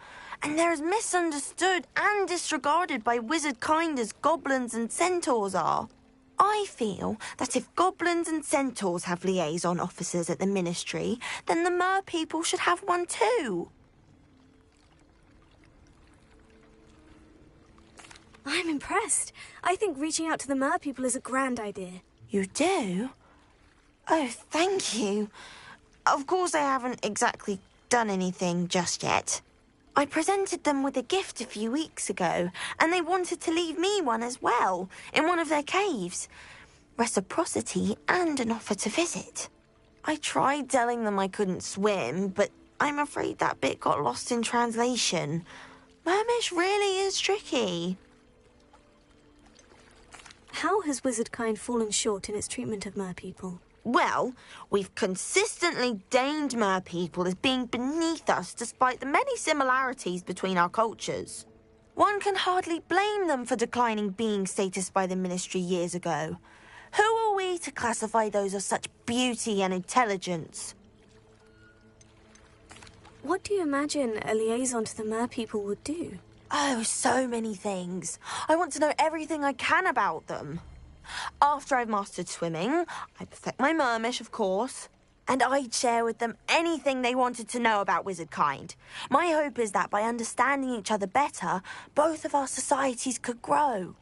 And they're as misunderstood and disregarded by wizard kind as goblins and centaurs are. I feel that if goblins and centaurs have liaison officers at the Ministry, then the mer people should have one too. I'm impressed. I think reaching out to the mer people is a grand idea. You do? Oh, thank you. Of course I haven't exactly done anything just yet. I presented them with a gift a few weeks ago, and they wanted to leave me one as well, in one of their caves. Reciprocity and an offer to visit. I tried telling them I couldn't swim, but I'm afraid that bit got lost in translation. Mermish really is tricky. How has wizardkind fallen short in its treatment of mer people? Well, we've consistently deemed mer people as being beneath us despite the many similarities between our cultures. One can hardly blame them for declining being status by the Ministry years ago. Who are we to classify those of such beauty and intelligence? What do you imagine a liaison to the merpeople would do? Oh, so many things. I want to know everything I can about them. After I've mastered swimming, I perfect my mermish, of course, and I'd share with them anything they wanted to know about wizard kind. My hope is that by understanding each other better, both of our societies could grow.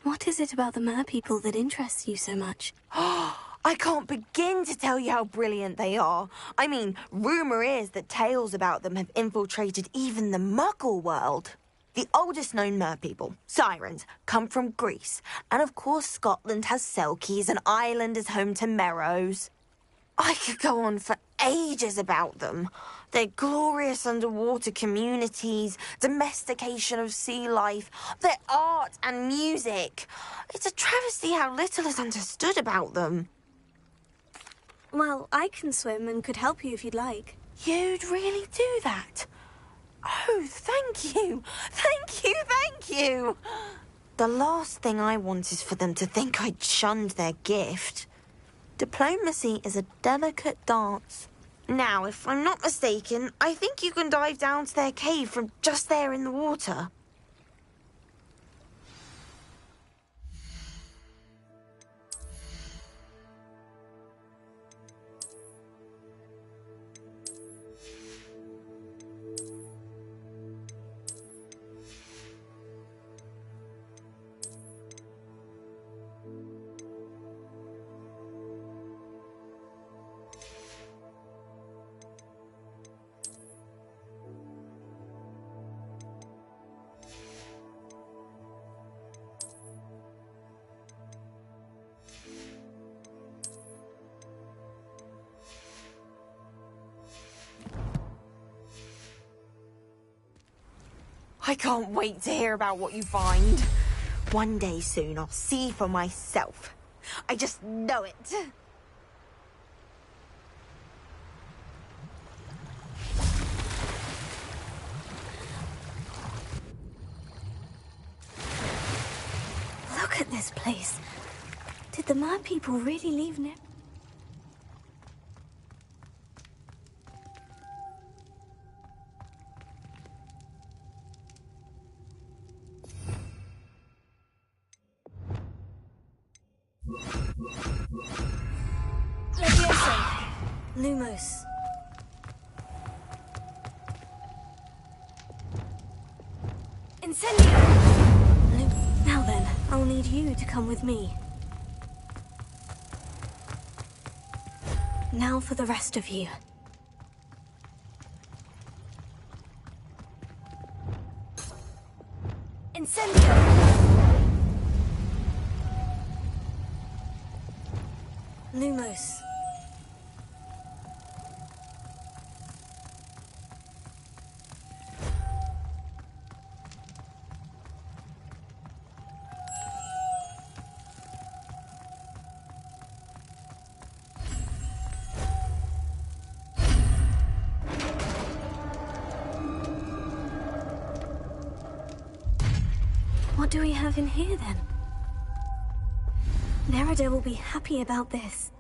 What is it about the merpeople that interests you so much? I can't begin to tell you how brilliant they are. I mean, rumour is that tales about them have infiltrated even the Muggle world. The oldest known merpeople, sirens, come from Greece. And of course Scotland has Selkies and Ireland is home to Merrows. I could go on for ages about them. Their glorious underwater communities, domestication of sea life, their art and music. It's a travesty how little is understood about them. Well, I can swim and could help you if you'd like. You'd really do that? Oh, thank you. Thank you, thank you. The last thing I want is for them to think I'd shunned their gift. Diplomacy is a delicate dance. Now, if I'm not mistaken, I think you can dive down to their cave from just there in the water. I can't wait to hear about what you find. One day soon I'll see for myself. I just know it. Look at this place. Did the merpeople really leave Nip? Lumos. Incendio! Now then, I'll need you to come with me. Now for the rest of you. Incendio! Lumos. What do we have in here, then? Nerida will be happy about this.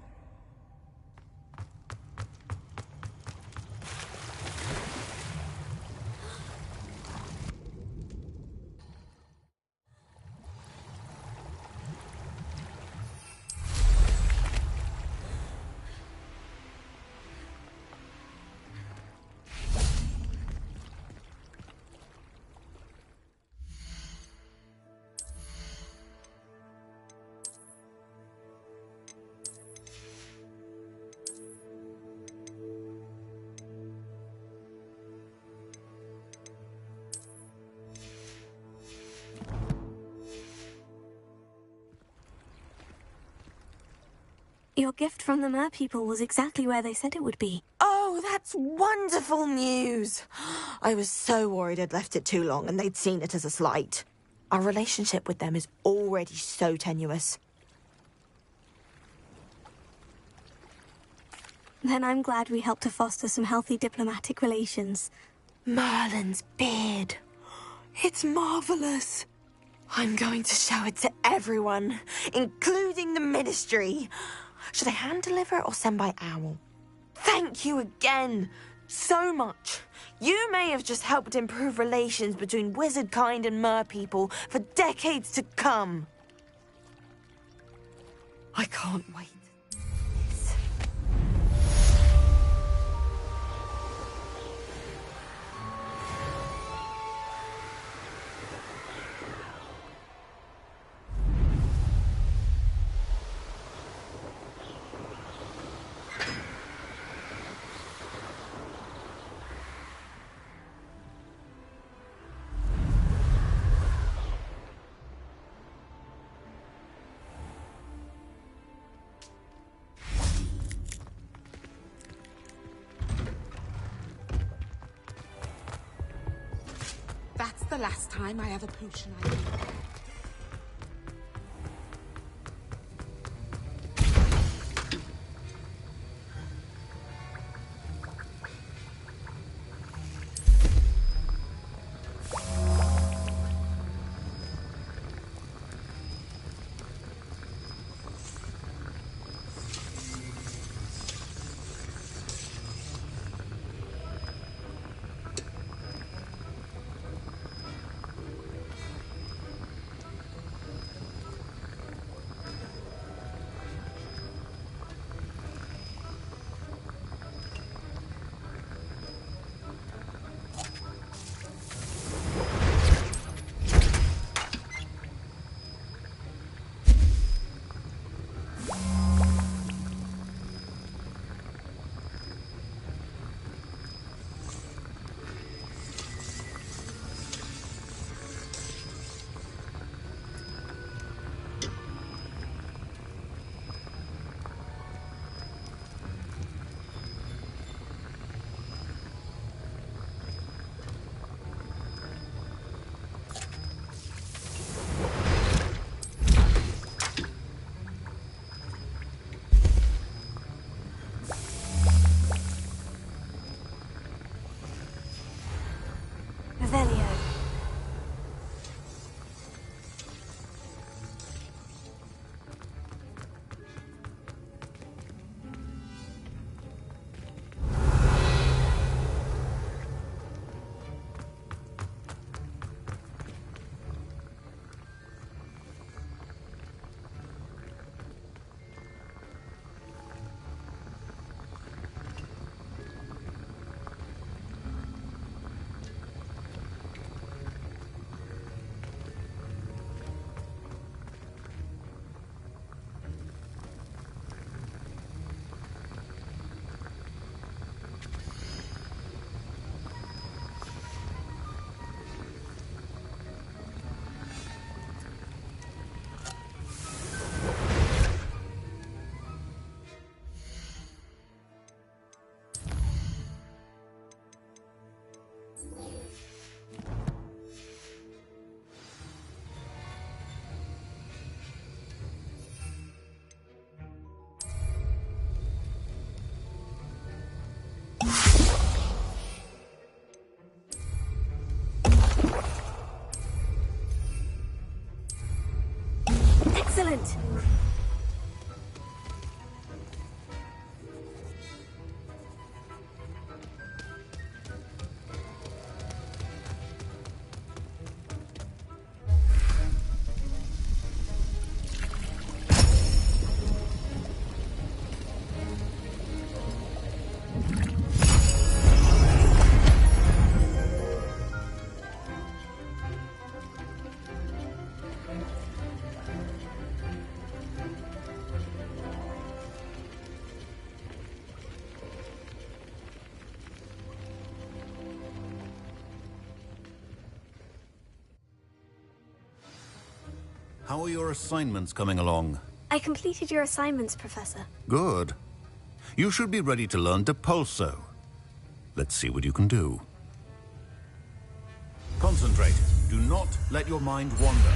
Your gift from the merpeople was exactly where they said it would be. Oh, that's wonderful news. I was so worried I'd left it too long and they'd seen it as a slight. Our relationship with them is already so tenuous. Then I'm glad we helped to foster some healthy diplomatic relations. Merlin's beard. It's marvelous. I'm going to show it to everyone, including the Ministry. Should I hand deliver or send by owl? Thank you again so much. You may have just helped improve relations between wizard kind and mer people for decades to come. I can't wait. That's the last time I have a potion I need. Excellent! How are your assignments coming along? I completed your assignments, Professor. Good. You should be ready to learn Depulso. Let's see what you can do. Concentrate. Do not let your mind wander.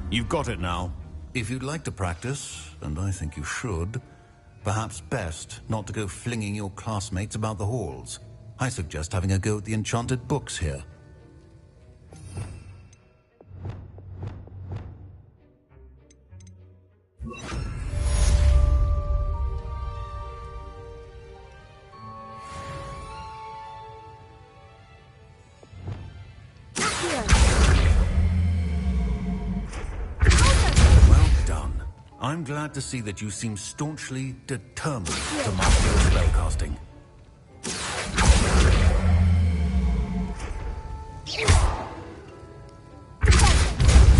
You've got it now. If you'd like to practice, and I think you should, perhaps best not to go flinging your classmates about the halls. I suggest having a go at the enchanted books here. Well done. I'm glad to see that you seem staunchly determined to master your spellcasting.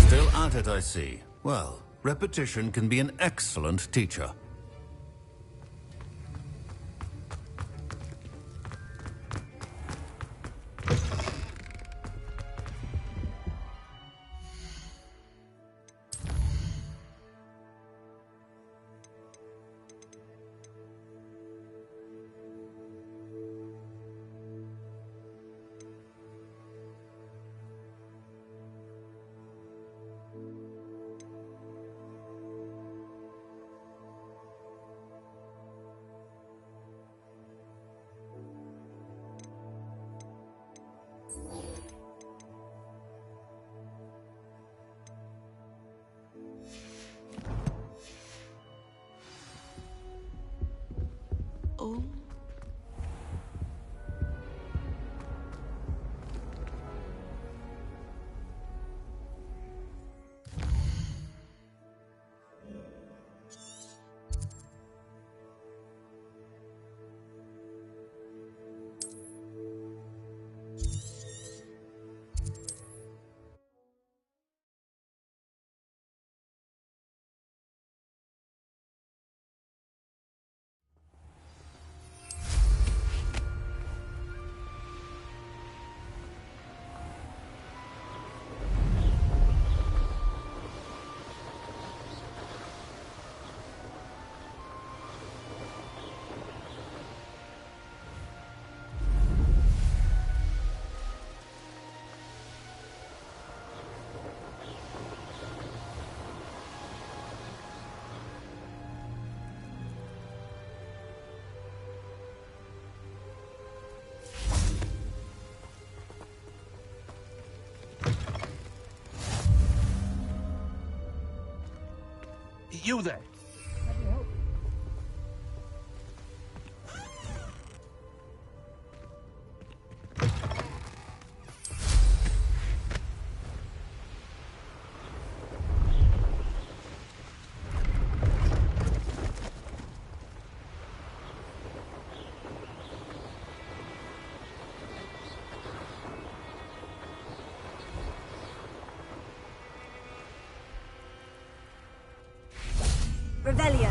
Still at it, I see. Well, repetition can be an excellent teacher. Oh. You there? Revelio.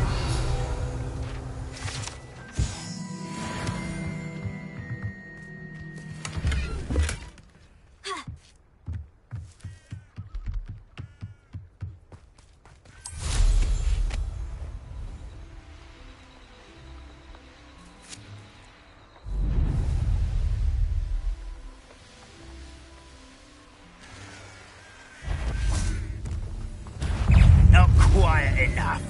Not quiet enough.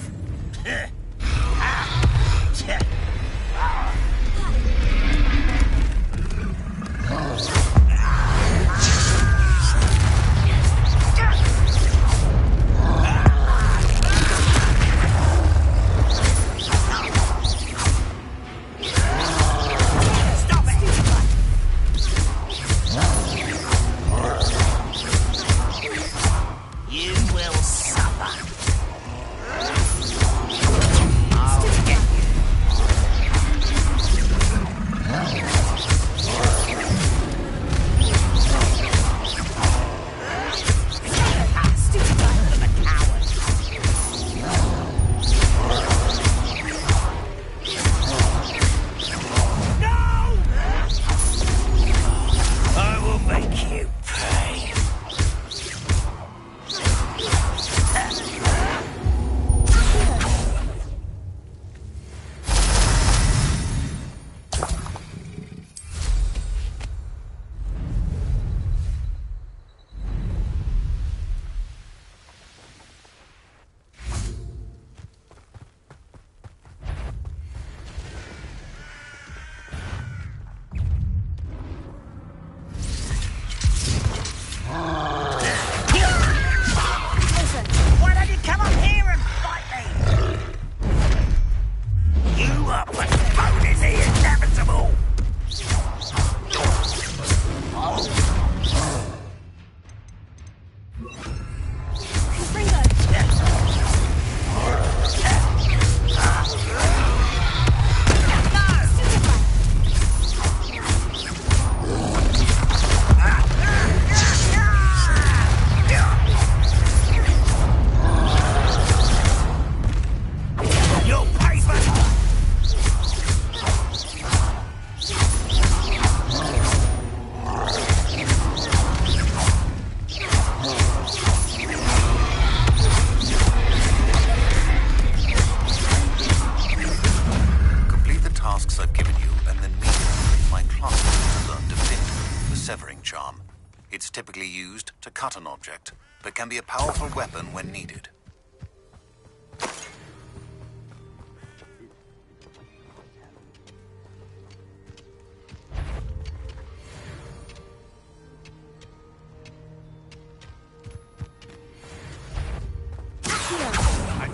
task I've given you, and then meanwhile, my classmates learn to fit the severing charm. It's typically used to cut an object, but can be a powerful weapon when needed.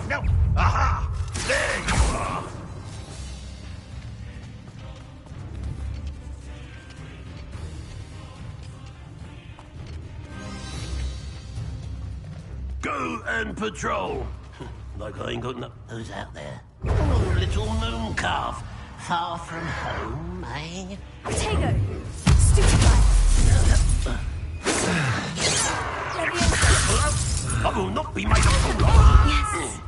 No! Aha! There you are! Go and patrol. Like I ain't got no... Who's out there? Oh, little moon calf. Far from home, eh? Potato! Stupid guy! I will not be made a fool of. Yes.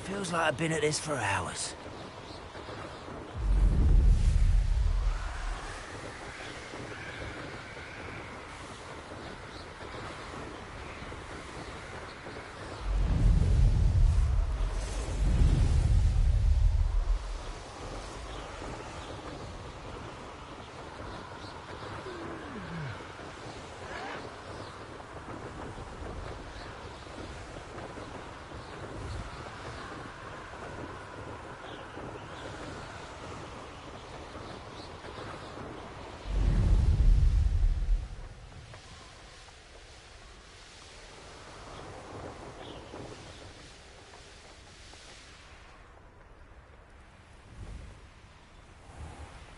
Feels like I've been at this for hours.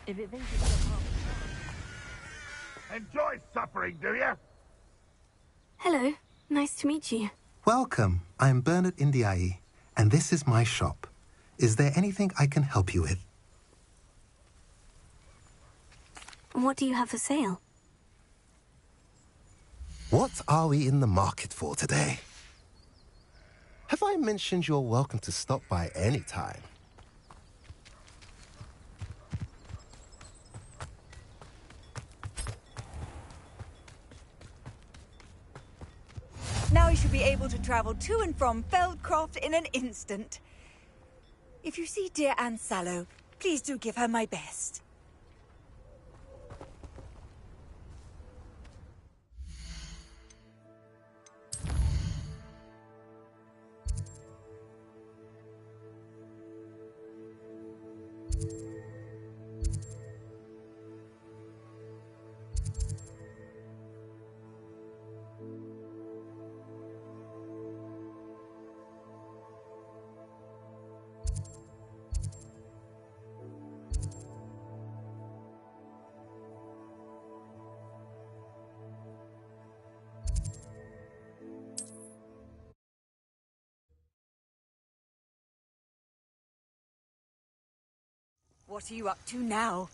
If it thinks it's so hard. Enjoy suffering, do you? Hello. Nice to meet you. Welcome. I'm Bernard Indiai, and this is my shop. Is there anything I can help you with? What do you have for sale? What are we in the market for today? Have I mentioned you're welcome to stop by any time? I should be able to travel to and from Feldcroft in an instant. If you see dear Anne Sallow, please do give her my best. What are you up to now?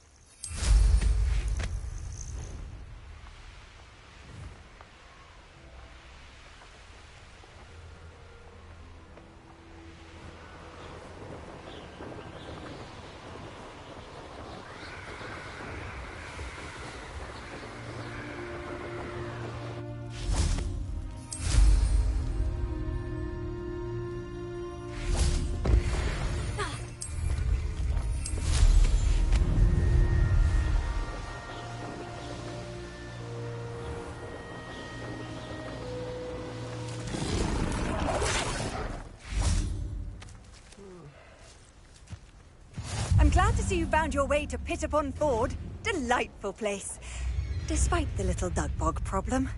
I'm glad to see you found your way to Pit upon Ford. Delightful place. Despite the little dug bog problem.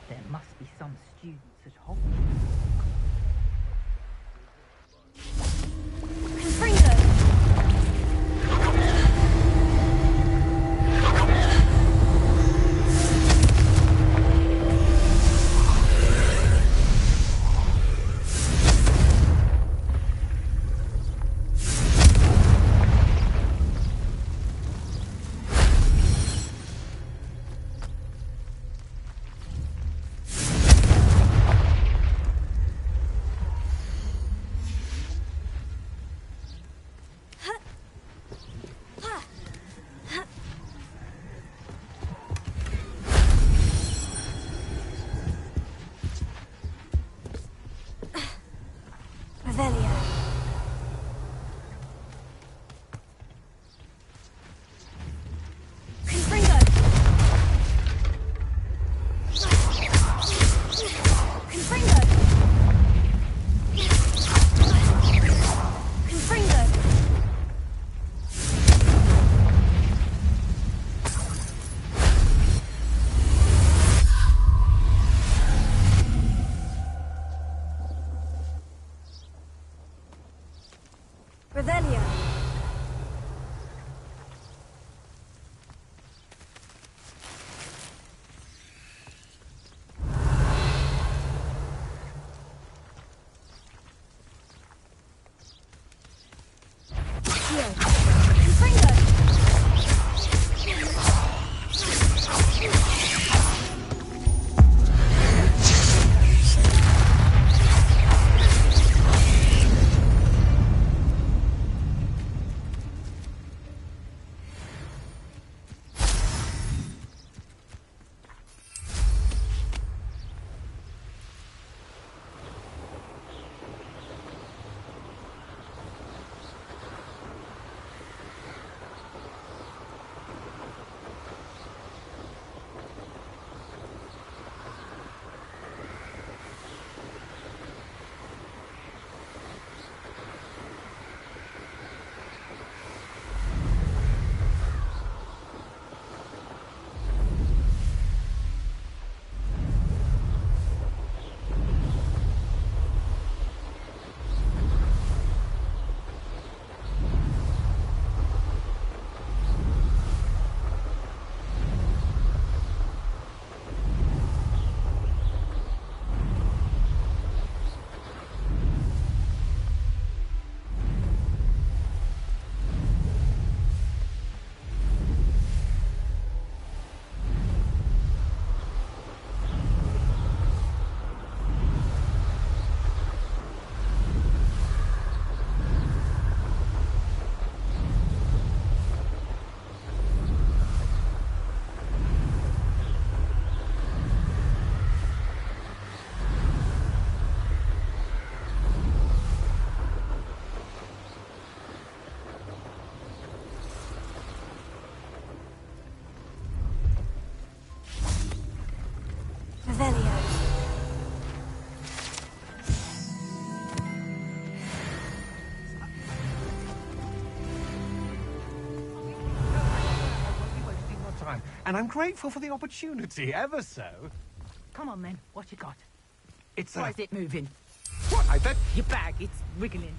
There must be some students at Hogwarts. and I'm grateful for the opportunity, ever so. Come on, then. What you got? It's Why is it moving? What? I bet... Your bag, it's wiggling.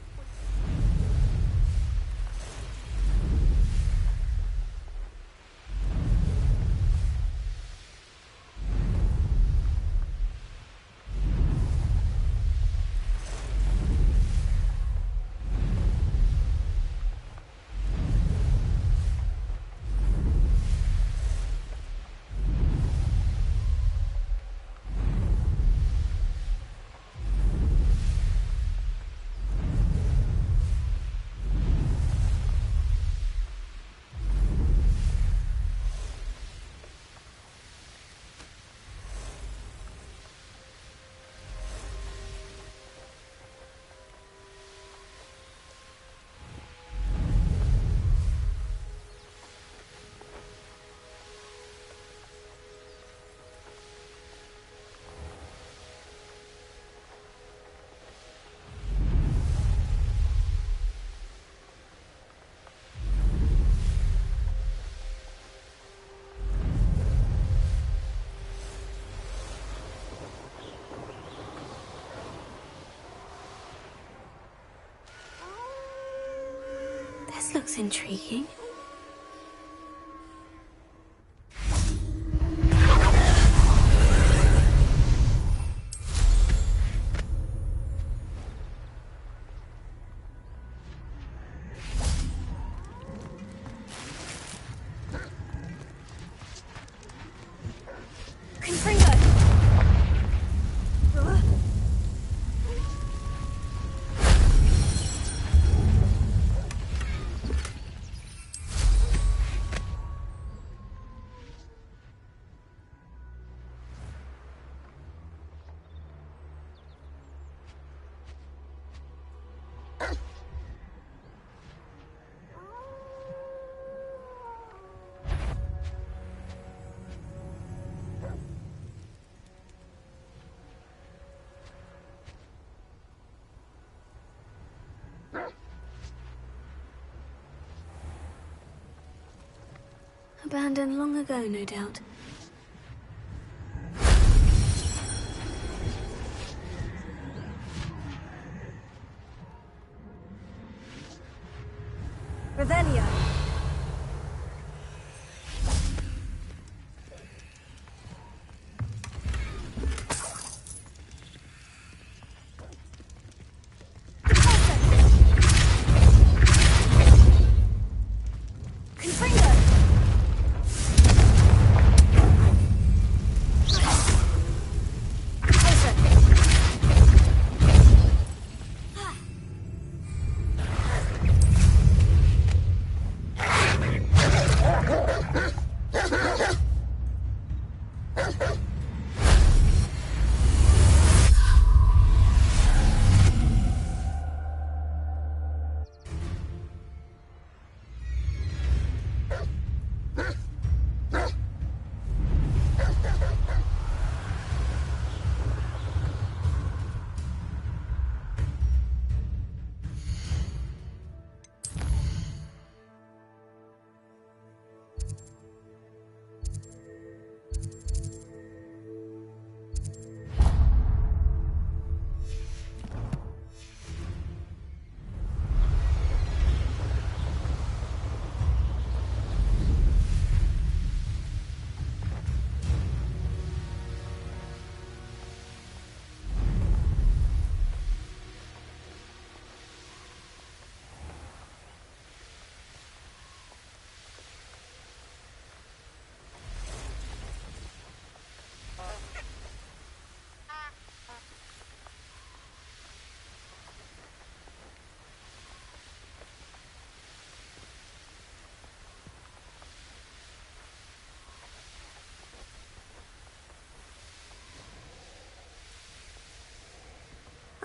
This looks intriguing. Abandoned long ago, no doubt. Revelio.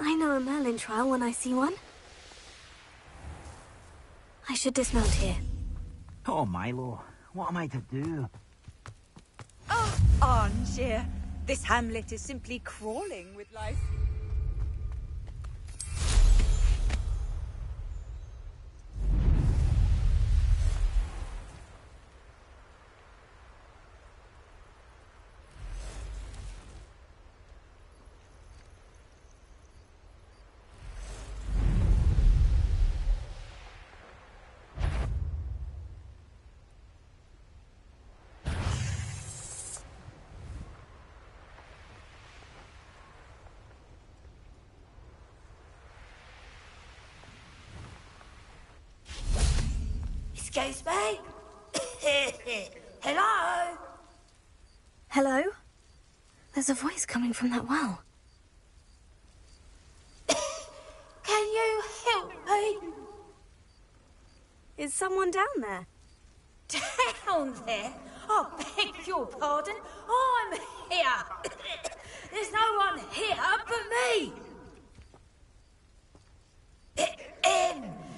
I know a Merlin trial when I see one. I should dismount here. Oh, Milo, what am I to do? Oh, Arnshire. This hamlet is simply crawling with life. Excuse me? Hello? Hello? There's a voice coming from that well. Can you help me? Is someone down there? Down there? I beg your pardon. I'm here. There's no one here but me.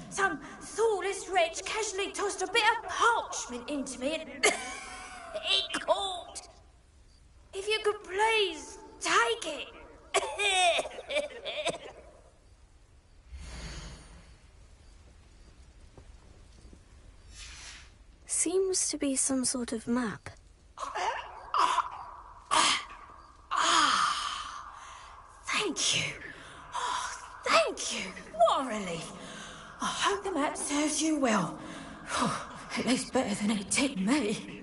Some thoughtless wretch casually tossed a bit of parchment into me and it caught. If you could please take it. Seems to be some sort of map. Thank you. Oh, thank you. What a relief. I hope the map serves you well. At least better than it did me.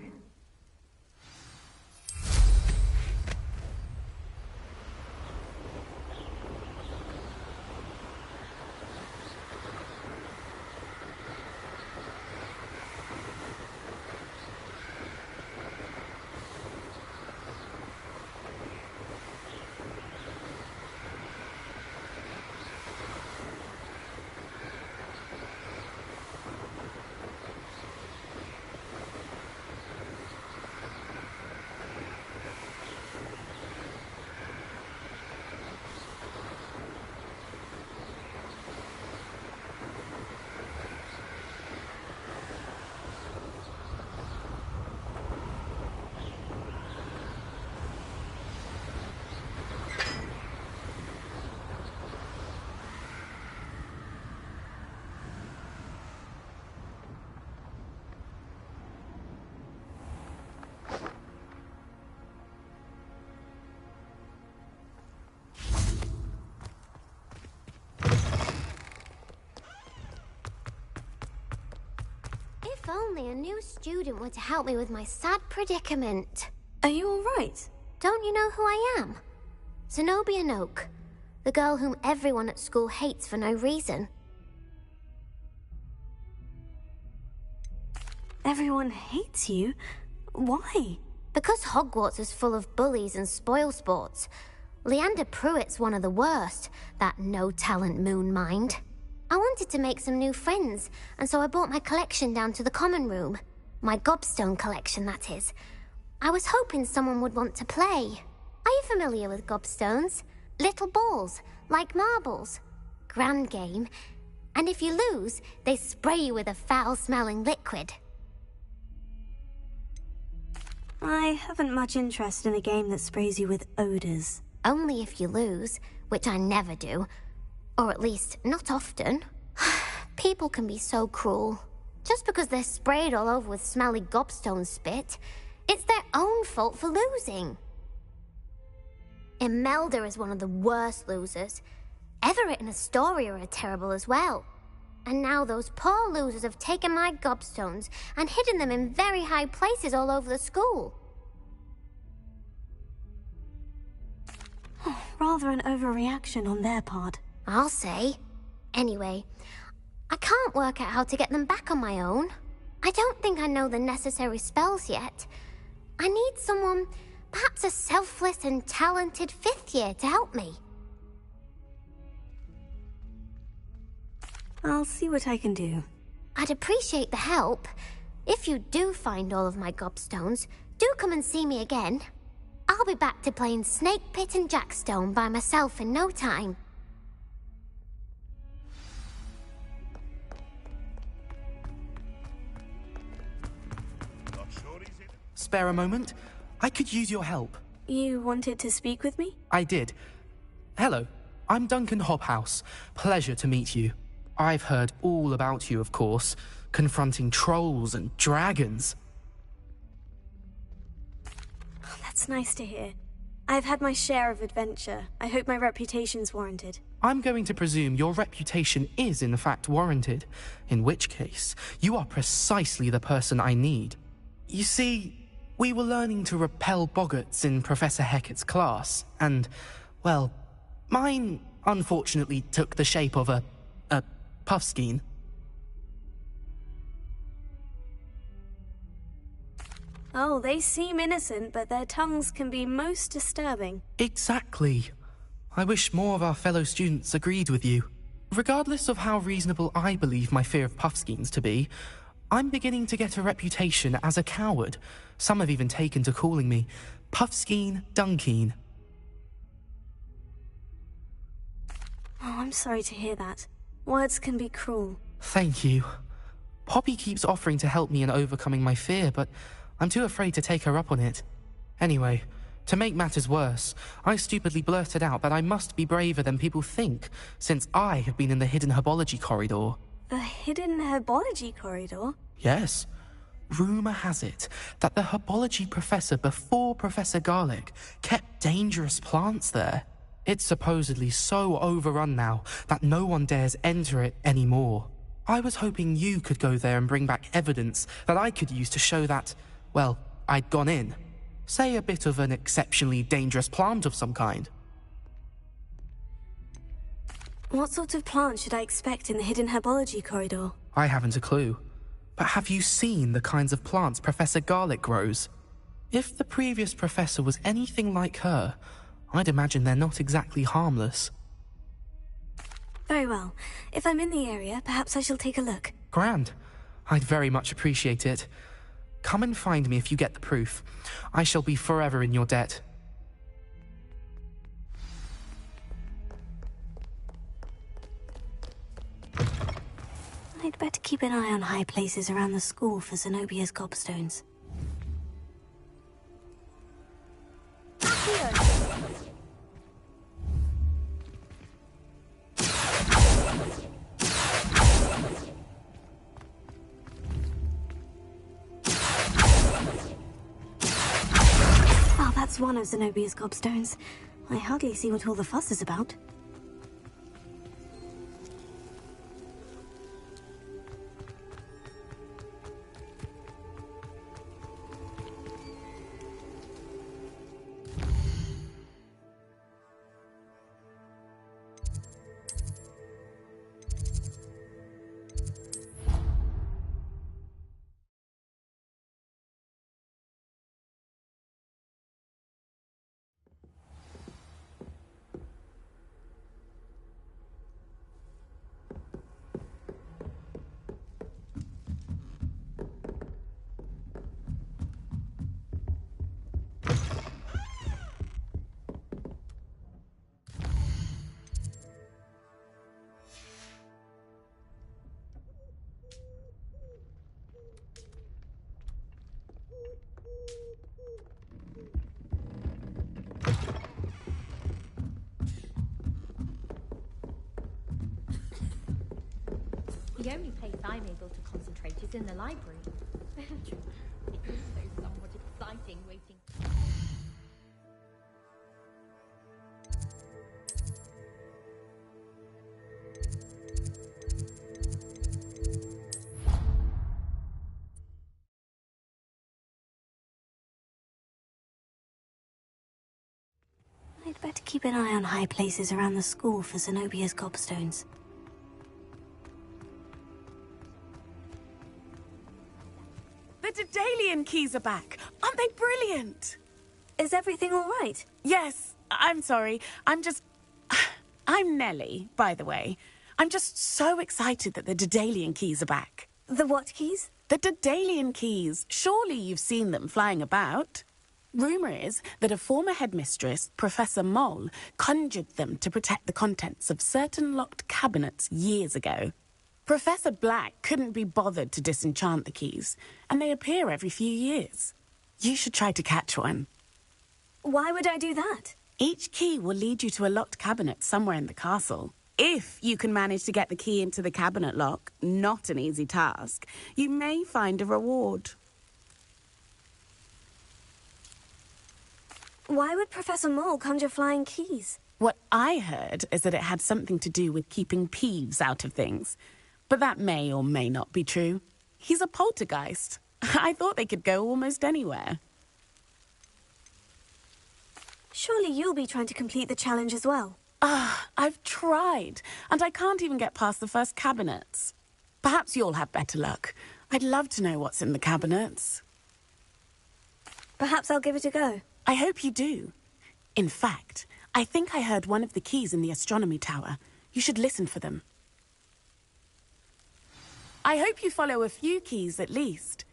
If only a new student were to help me with my sad predicament. Are you all right? Don't you know who I am? Zenobia Noak, the girl whom everyone at school hates for no reason. Everyone hates you? Why? Because Hogwarts is full of bullies and spoilsports. Leander Pruitt's one of the worst, that no-talent moon mind. I wanted to make some new friends, and so I brought my collection down to the common room. My gobstone collection, that is. I was hoping someone would want to play. Are you familiar with gobstones? Little balls, like marbles. Grand game. And if you lose, they spray you with a foul-smelling liquid. I haven't much interest in a game that sprays you with odors. Only if you lose, which I never do. Or at least, not often. People can be so cruel. Just because they're sprayed all over with smelly gobstone spit, it's their own fault for losing. Imelda is one of the worst losers. Everett and Astoria are terrible as well. And now those poor losers have taken my gobstones and hidden them in very high places all over the school. Rather an overreaction on their part. I'll say. Anyway, I can't work out how to get them back on my own. I don't think I know the necessary spells yet. I need someone, perhaps a selfless and talented fifth year to help me. I'll see what I can do. I'd appreciate the help. If you do find all of my gobstones, do come and see me again. I'll be back to playing Snake Pit and Jackstone by myself in no time. Spare a moment? I could use your help. You wanted to speak with me? I did. Hello, I'm Duncan Hobhouse. Pleasure to meet you. I've heard all about you, of course, confronting trolls and dragons. That's nice to hear. I've had my share of adventure. I hope my reputation's warranted. I'm going to presume your reputation is in fact warranted, in which case, you are precisely the person I need. You see, we were learning to repel boggarts in Professor Hecat's class, and, well, mine unfortunately took the shape of a puffskein. Oh, they seem innocent, but their tongues can be most disturbing. Exactly. I wish more of our fellow students agreed with you. Regardless of how reasonable I believe my fear of Puffskeins to be, I'm beginning to get a reputation as a coward. Some have even taken to calling me Puffskeen Dunkeen. Oh, I'm sorry to hear that. Words can be cruel. Thank you. Poppy keeps offering to help me in overcoming my fear, but I'm too afraid to take her up on it. Anyway, to make matters worse, I stupidly blurted out that I must be braver than people think, since I have been in the hidden herbology corridor. The hidden herbology corridor? Yes. Rumour has it that the herbology professor before Professor Garlic kept dangerous plants there. It's supposedly so overrun now that no one dares enter it anymore. I was hoping you could go there and bring back evidence that I could use to show that, well, I'd gone in. Say a bit of an exceptionally dangerous plant of some kind. What sort of plant should I expect in the hidden herbology corridor? I haven't a clue. But have you seen the kinds of plants Professor Garlic grows? If the previous professor was anything like her, I'd imagine they're not exactly harmless. Very well. If I'm in the area, perhaps I shall take a look. Grand. I'd very much appreciate it. Come and find me if you get the proof. I shall be forever in your debt. I'd better keep an eye on high places around the school for Zenobia's gobstones. Oh, that's one of Zenobia's gobstones. I hardly see what all the fuss is about. The only place I'm able to concentrate is in the library. It's also somewhat exciting waiting. I'd better keep an eye on high places around the school for Zenobia's gobstones. The Daedalian keys are back. Aren't they brilliant? Is everything all right? Yes. I'm sorry. I'm Nellie, by the way. I'm just so excited that the Daedalian keys are back. The what keys? The Daedalian keys. Surely you've seen them flying about. Rumour is that a former headmistress, Professor Mole, conjured them to protect the contents of certain locked cabinets years ago. Professor Black couldn't be bothered to disenchant the keys, and they appear every few years. You should try to catch one. Why would I do that? Each key will lead you to a locked cabinet somewhere in the castle. If you can manage to get the key into the cabinet lock, not an easy task, you may find a reward. Why would Professor Mole conjure flying keys? What I heard is that it had something to do with keeping Peeves out of things. But that may or may not be true. He's a poltergeist. I thought they could go almost anywhere. Surely you'll be trying to complete the challenge as well. I've tried, and I can't even get past the first cabinets. Perhaps you'll have better luck. I'd love to know what's in the cabinets. Perhaps I'll give it a go. I hope you do. In fact, I think I heard one of the keys in the astronomy tower. You should listen for them. I hope you follow a few keys at least.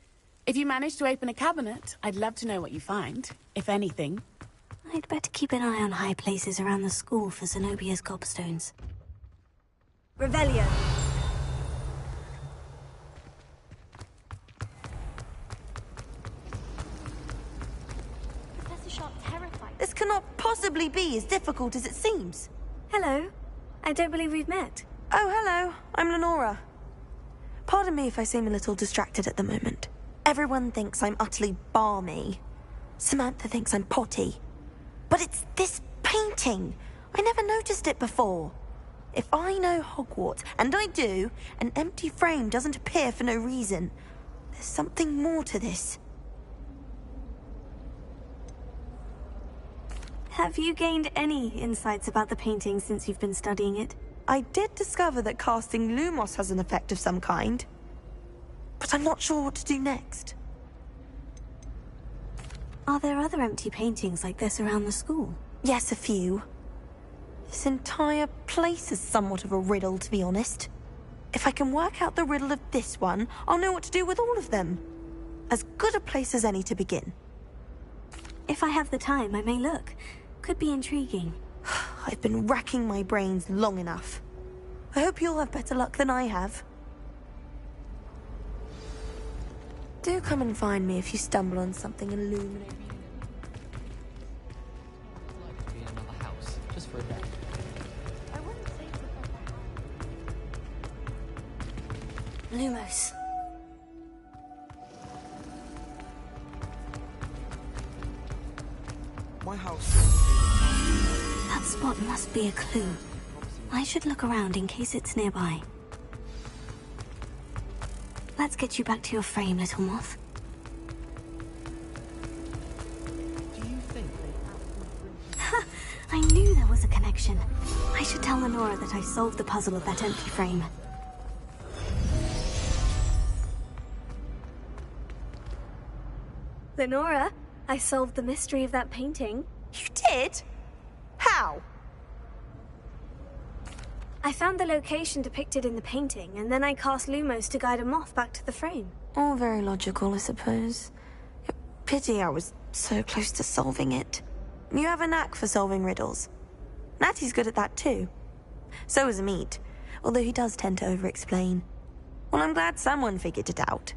If you manage to open a cabinet, I'd love to know what you find, if anything. I'd better keep an eye on high places around the school for Zenobia's gobstones. Revelio. Professor Sharp terrified. This cannot possibly be as difficult as it seems. Hello. I don't believe we've met. Oh, hello. I'm Lenora. Pardon me if I seem a little distracted at the moment. Everyone thinks I'm utterly balmy. Samantha thinks I'm potty. But it's this painting. I never noticed it before. If I know Hogwarts, and I do, an empty frame doesn't appear for no reason. There's something more to this. Have you gained any insights about the painting since you've been studying it? I did discover that casting Lumos has an effect of some kind. But I'm not sure what to do next. Are there other empty paintings like this around the school? Yes, a few. This entire place is somewhat of a riddle, to be honest. If I can work out the riddle of this one, I'll know what to do with all of them. As good a place as any to begin. If I have the time, I may look. Could be intriguing. I've been racking my brains long enough. I hope you'll have better luck than I have. Do come and find me if you stumble on something illuminating. Be in another house, just for a day. Lumos. My house. That spot must be a clue. I should look around in case it's nearby. Let's get you back to your frame, little moth. Do you think Ha! I knew there was a connection. I should tell Lenora that I solved the puzzle of that empty frame. Lenora, I solved the mystery of that painting. You did? How? I found the location depicted in the painting, and then I cast Lumos to guide a moth back to the frame. All very logical, I suppose. Pity I was so close to solving it. You have a knack for solving riddles. Natty's good at that too. So is Amit, although he does tend to over-explain. Well, I'm glad someone figured it out.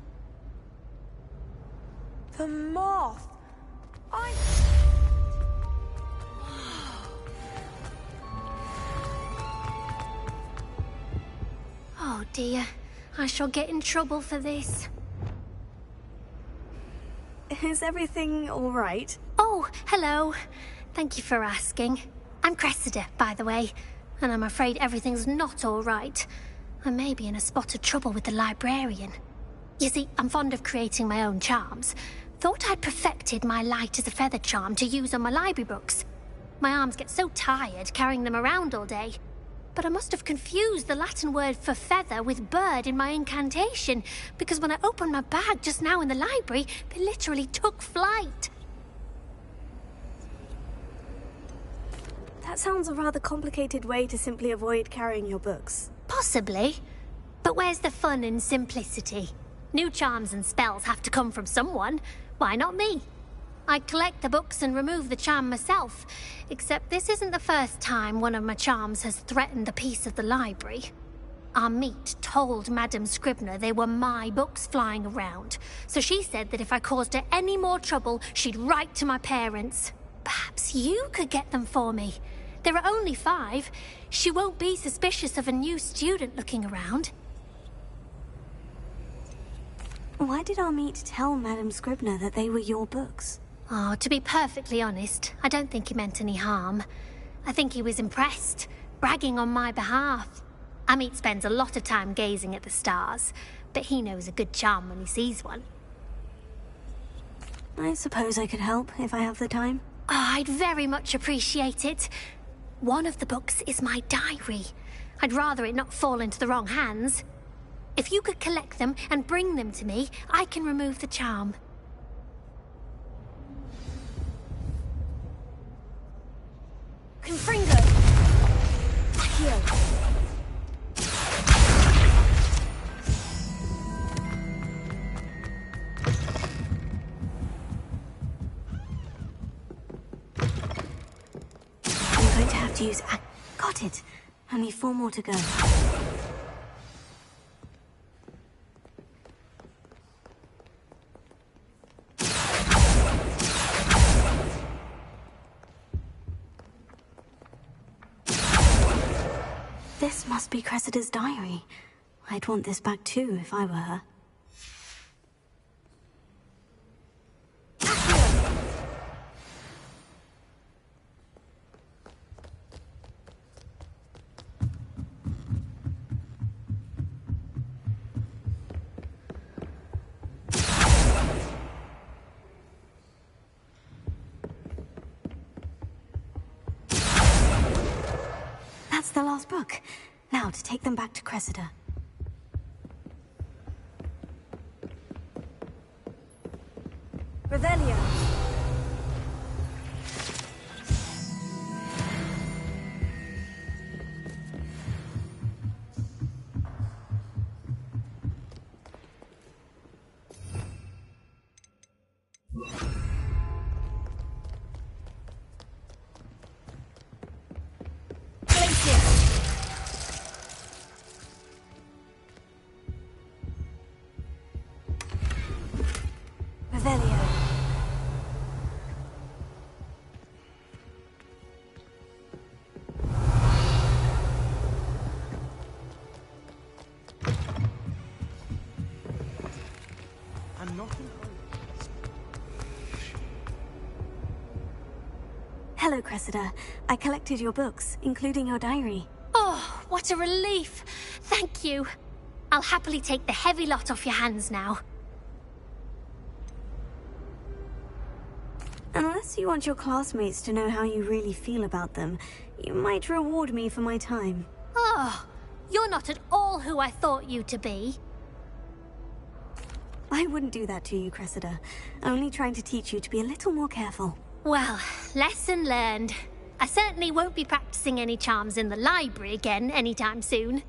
The moth! Oh dear, I shall get in trouble for this. Is everything all right? Oh, hello. Thank you for asking. I'm Cressida, by the way, and I'm afraid everything's not all right. I may be in a spot of trouble with the librarian. You see, I'm fond of creating my own charms. Thought I'd perfected my light as a feather charm to use on my library books. My arms get so tired carrying them around all day. But I must have confused the Latin word for feather with bird in my incantation, because when I opened my bag just now in the library, they literally took flight. That sounds a rather complicated way to simply avoid carrying your books. Possibly. But where's the fun in simplicity? New charms and spells have to come from someone. Why not me? I collect the books and remove the charm myself, except this isn't the first time one of my charms has threatened the peace of the library. Amit told Madame Scribner they were my books flying around, so she said that if I caused her any more trouble, she'd write to my parents. Perhaps you could get them for me. There are only 5. She won't be suspicious of a new student looking around. Why did Amit tell Madame Scribner that they were your books? Oh, to be perfectly honest, I don't think he meant any harm. I think he was impressed, bragging on my behalf. Amit spends a lot of time gazing at the stars, but he knows a good charm when he sees one. I suppose I could help if I have the time. Oh, I'd very much appreciate it. One of the books is my diary. I'd rather it not fall into the wrong hands. If you could collect them and bring them to me, I can remove the charm. I'm going to have to use... Got it. Only 4 more to go. This must be Cressida's diary. I'd want this back too if I were her. That's the last book. Now to take them back to Cressida. Revelio. Revelio. I'm not in Hello, Cressida. I collected your books, including your diary. Oh, what a relief. Thank you. I'll happily take the heavy lot off your hands now. Unless you want your classmates to know how you really feel about them, you might reward me for my time. Oh, you're not at all who I thought you to be. I wouldn't do that to you, Cressida. Only trying to teach you to be a little more careful. Well, lesson learned. I certainly won't be practicing any charms in the library again anytime soon.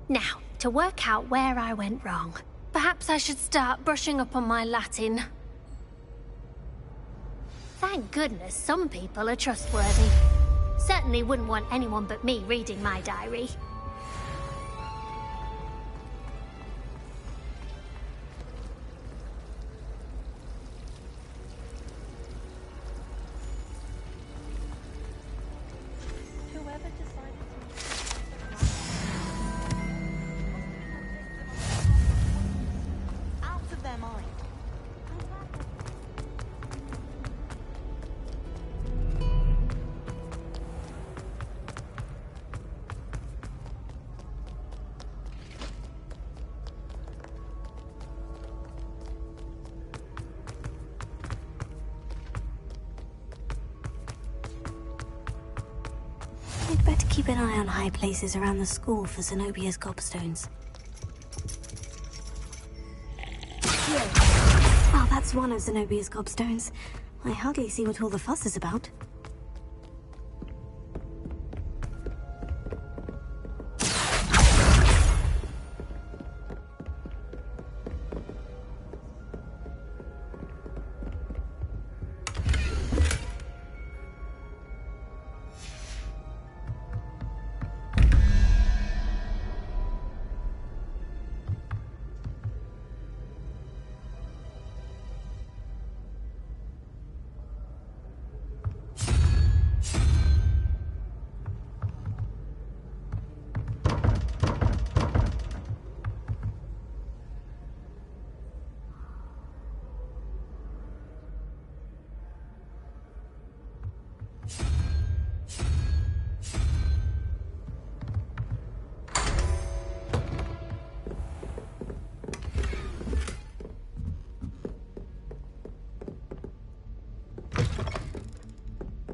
Now, to work out where I went wrong. Perhaps I should start brushing up on my Latin. Thank goodness some people are trustworthy. Certainly wouldn't want anyone but me reading my diary. Out of their mind. I'd better keep an eye on high places around the school for Zenobia's gobstones. Well, that's one of Zenobia's gobstones. I hardly see what all the fuss is about.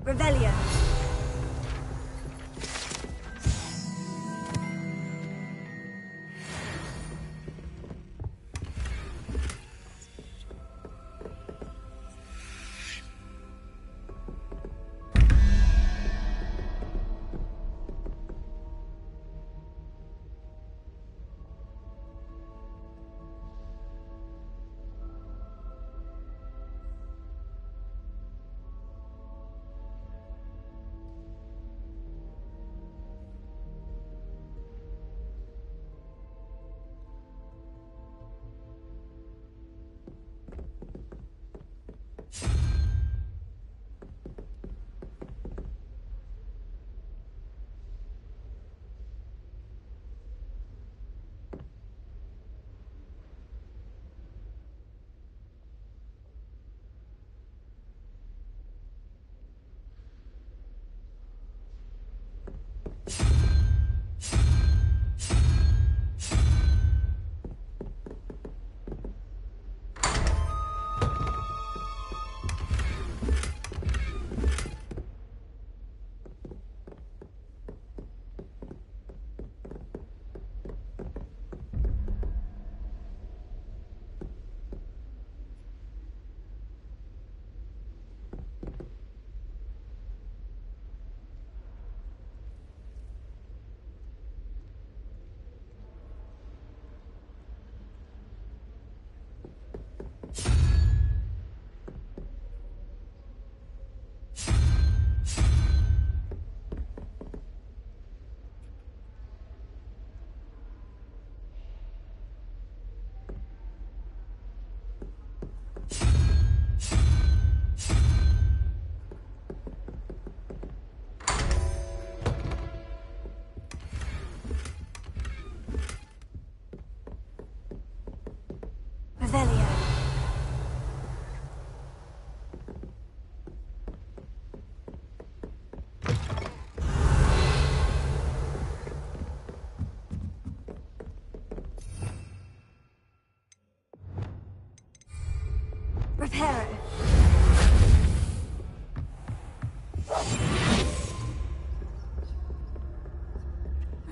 Revelio.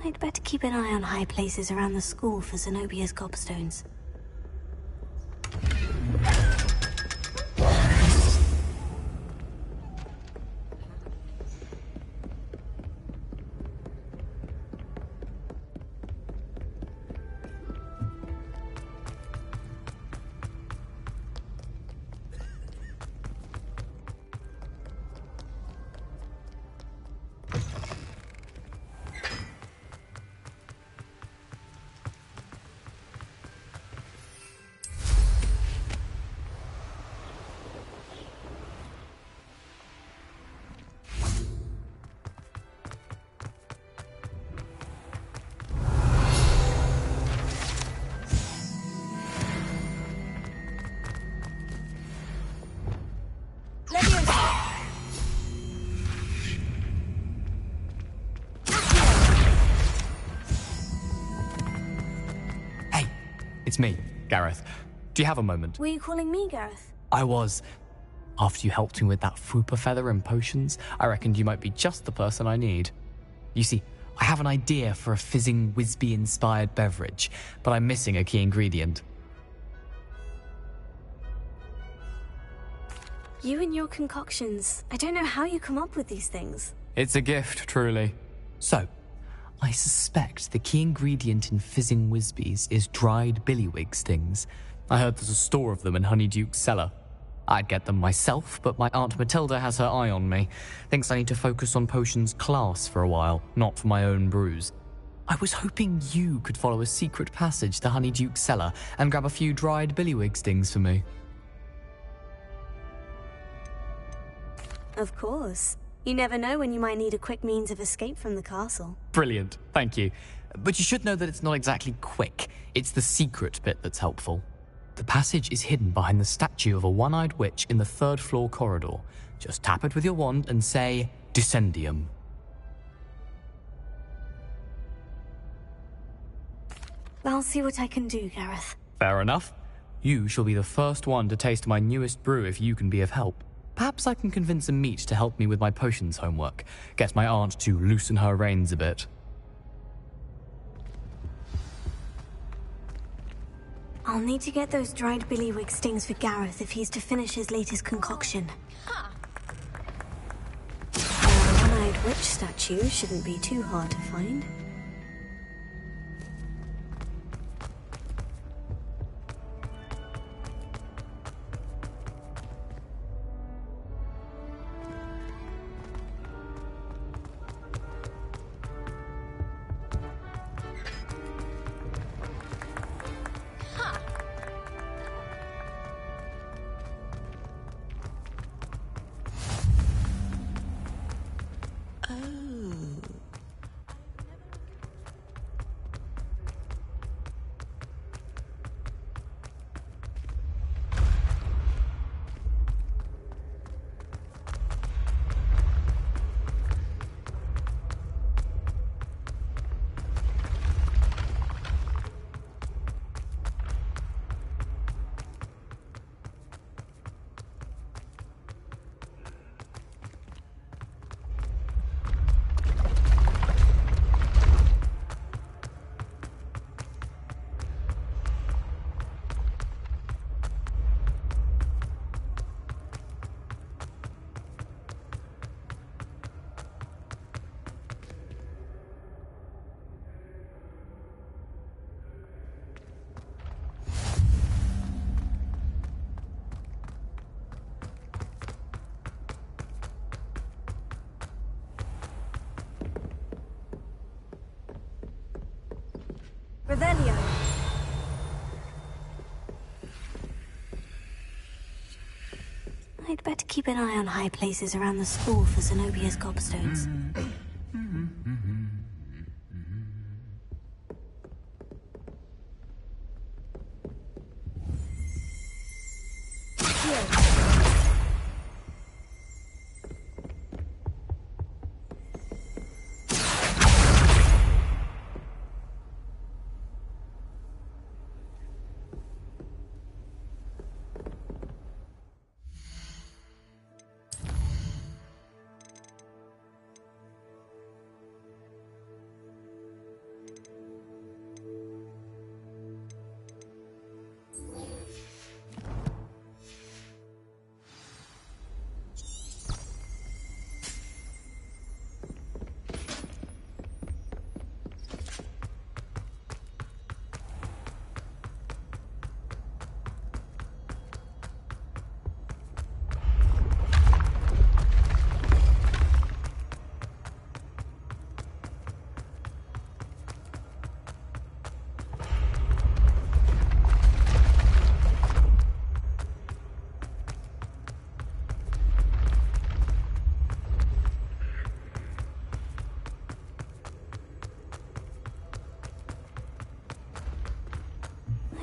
I'd better keep an eye on high places around the school for Zenobia's gobstones. It's me, Gareth. Do you have a moment? Were you calling me, Gareth? I was. After you helped me with that Fupa feather and potions, I reckoned you might be just the person I need. You see, I have an idea for a fizzing Wisby-inspired beverage, but I'm missing a key ingredient. You and your concoctions. I don't know how you come up with these things. It's a gift, truly. So, I suspect the key ingredient in fizzing Wisbies is dried billywig stings. I heard there's a store of them in Honeyduke's cellar. I'd get them myself, but my Aunt Matilda has her eye on me. Thinks I need to focus on potions class for a while, not for my own brews. I was hoping you could follow a secret passage to Honeyduke's cellar and grab a few dried billywig stings for me. Of course. You never know when you might need a quick means of escape from the castle. Brilliant, thank you. But you should know that it's not exactly quick. It's the secret bit that's helpful. The passage is hidden behind the statue of a one-eyed witch in the third-floor corridor. Just tap it with your wand and say, Descendium. I'll see what I can do, Gareth. Fair enough. You shall be the first one to taste my newest brew if you can be of help. Perhaps I can convince a meat to help me with my potions homework. Get my aunt to loosen her reins a bit. I'll need to get those dried billywig stings for Gareth if he's to finish his latest concoction. The one-eyed witch statue shouldn't be too hard to find. Revelio. I'd better keep an eye on high places around the school for Zenobia's gobstones.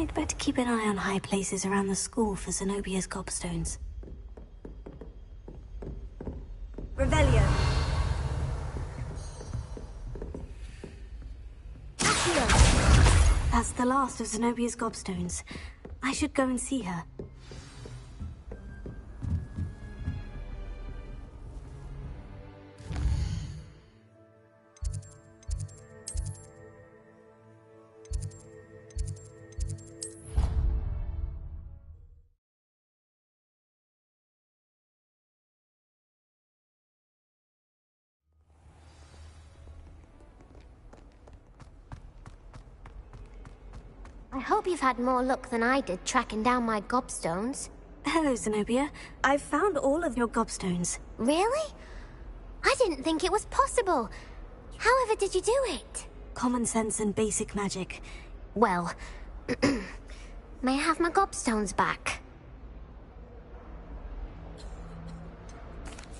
I'd better keep an eye on high places around the school for Zenobia's gobstones. Revelio. Accio. That's the last of Zenobia's gobstones. I should go and see her. I hope you've had more luck than I did tracking down my gobstones. Hello, Zenobia. I've found all of your gobstones. Really? I didn't think it was possible. However did you do it? Common sense and basic magic. Well, may I have my gobstones back?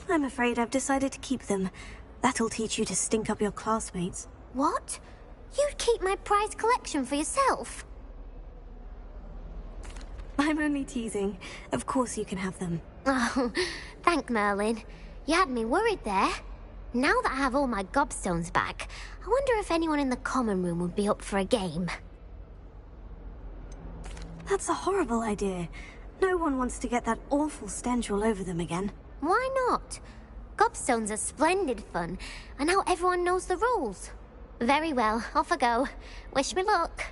I'm afraid I've decided to keep them. That'll teach you to stink up your classmates. What? You'd keep my prized collection for yourself? I'm only teasing. Of course you can have them. Oh, thank Merlin. You had me worried there. Now that I have all my gobstones back, I wonder if anyone in the common room would be up for a game. That's a horrible idea. No one wants to get that awful stench all over them again. Why not? Gobstones are splendid fun, and now everyone knows the rules. Very well, off I go. Wish me luck.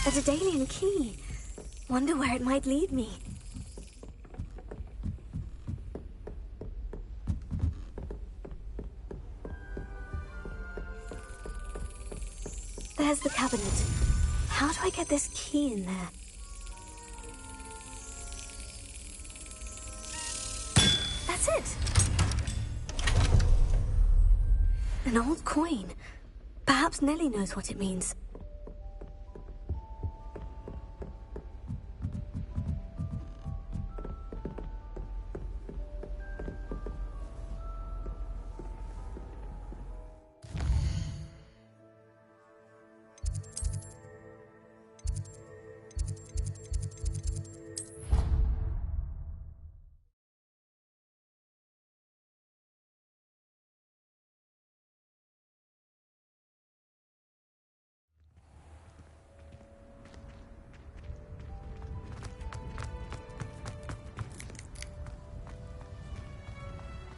A Daedalian key. Wonder where it might lead me. There's the cabinet. How do I get this key in there? That's it! An old coin. Perhaps Nellie knows what it means.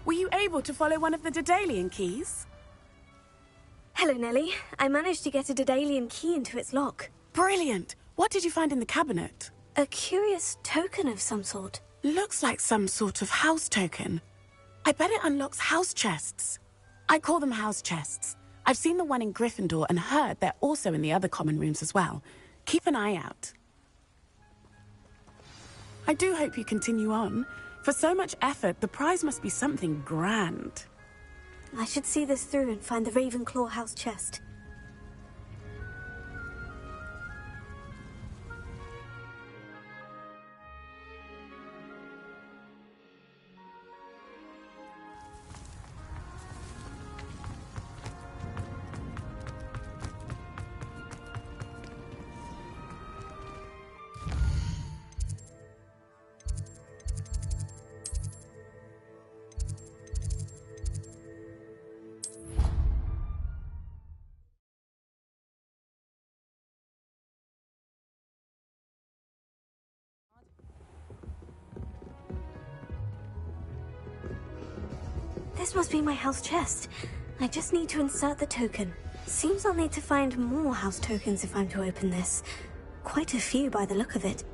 Were you able to follow one of the Daedalian keys? Hello, Nellie. I managed to get a Daedalian key into its lock. Brilliant! What did you find in the cabinet? A curious token of some sort. Looks like some sort of house token. I bet it unlocks house chests. I call them house chests. I've seen the one in Gryffindor and heard they're also in the other common rooms as well. Keep an eye out. I do hope you continue on. For so much effort, the prize must be something grand. I should see this through and find the Ravenclaw house chest. This must be my house chest. I just need to insert the token. Seems I'll need to find more house tokens if I'm to open this. Quite a few by the look of it.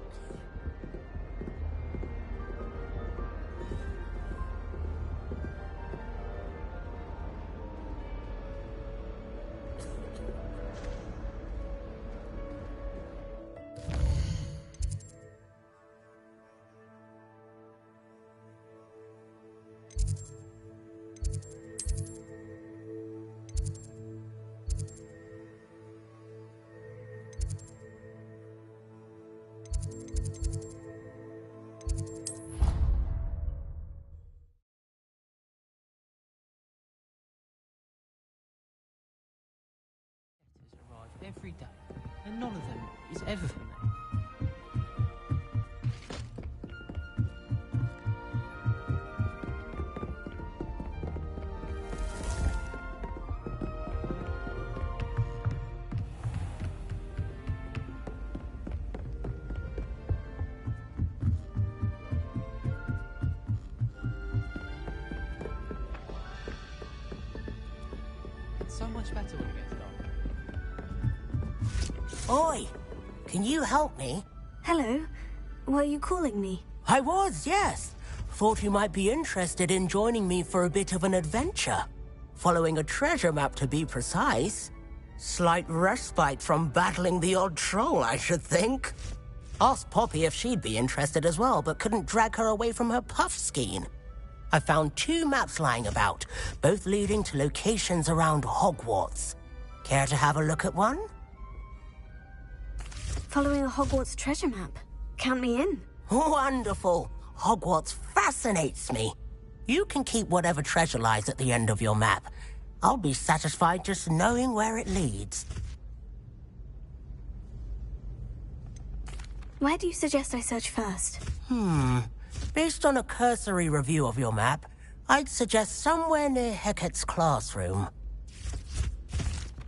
Every day, and none of them is ever for me. It's so much better when it gets dark. Oi! Can you help me? Hello? Were you calling me? I was, yes. Thought you might be interested in joining me for a bit of an adventure. Following a treasure map, to be precise. Slight respite from battling the odd troll, I should think. Asked Poppy if she'd be interested as well, but couldn't drag her away from her puff skein. I found 2 maps lying about, both leading to locations around Hogwarts. Care to have a look at one? Following a Hogwarts treasure map. Count me in. Wonderful. Hogwarts fascinates me. You can keep whatever treasure lies at the end of your map. I'll be satisfied just knowing where it leads. Where do you suggest I search first? Based on a cursory review of your map, I'd suggest somewhere near Hecat's classroom.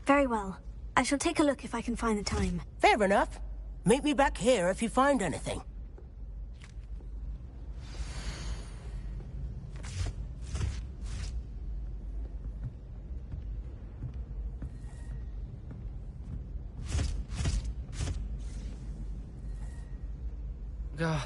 Very well. I shall take a look if I can find the time. Fair enough. Meet me back here if you find anything. God.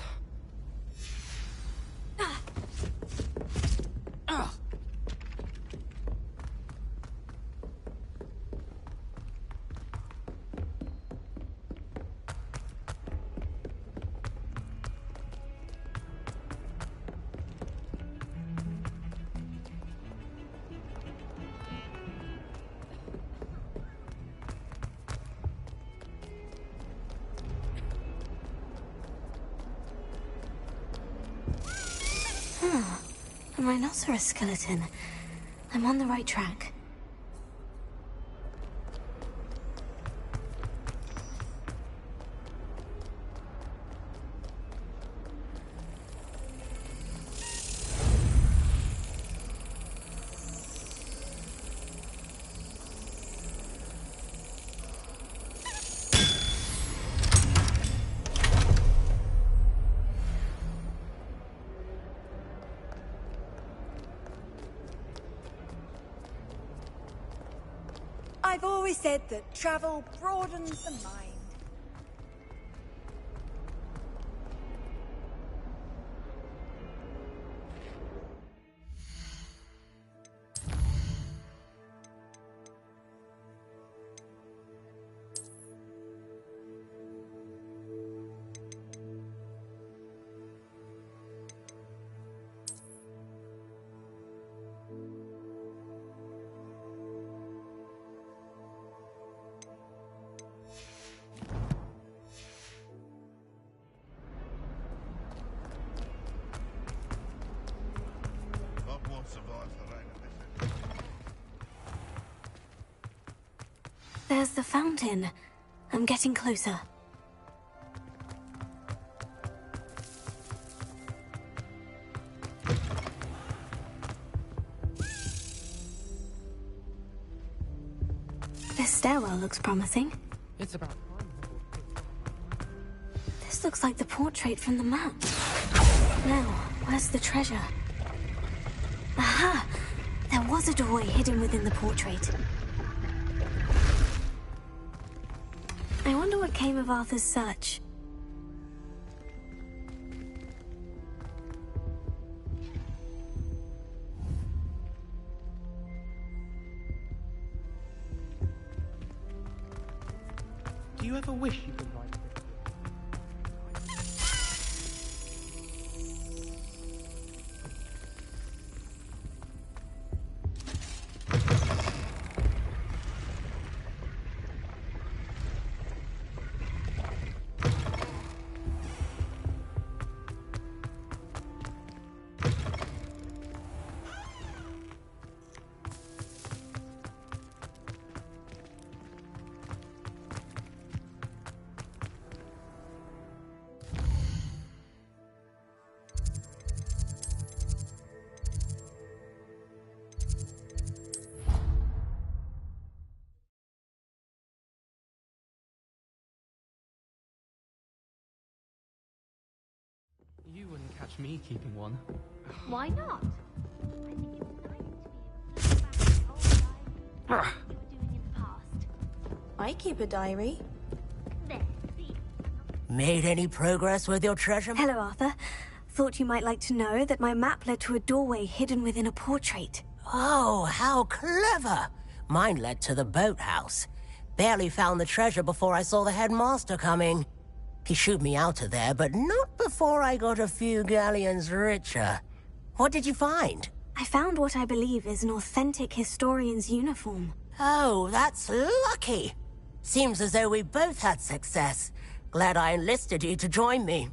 A rhinoceros skeleton. I'm on the right track. I've always said that travel broadens the mind. There's the fountain. I'm getting closer. This stairwell looks promising. It's about... This looks like the portrait from the map. Now, where's the treasure? Aha! was a doorway hidden within the portrait. I wonder what came of Arthur's search. Do you ever wish you could write? You wouldn't catch me keeping one. Why not? I keep a diary. Made any progress with your treasure? Hello, Arthur. Thought you might like to know that my map led to a doorway hidden within a portrait. Oh, how clever! Mine led to the boathouse. Barely found the treasure before I saw the headmaster coming. He shooed me out of there, but not before I got a few galleons richer. What did you find? I found what I believe is an authentic historian's uniform. Oh, that's lucky. Seems as though we both had success. Glad I enlisted you to join me.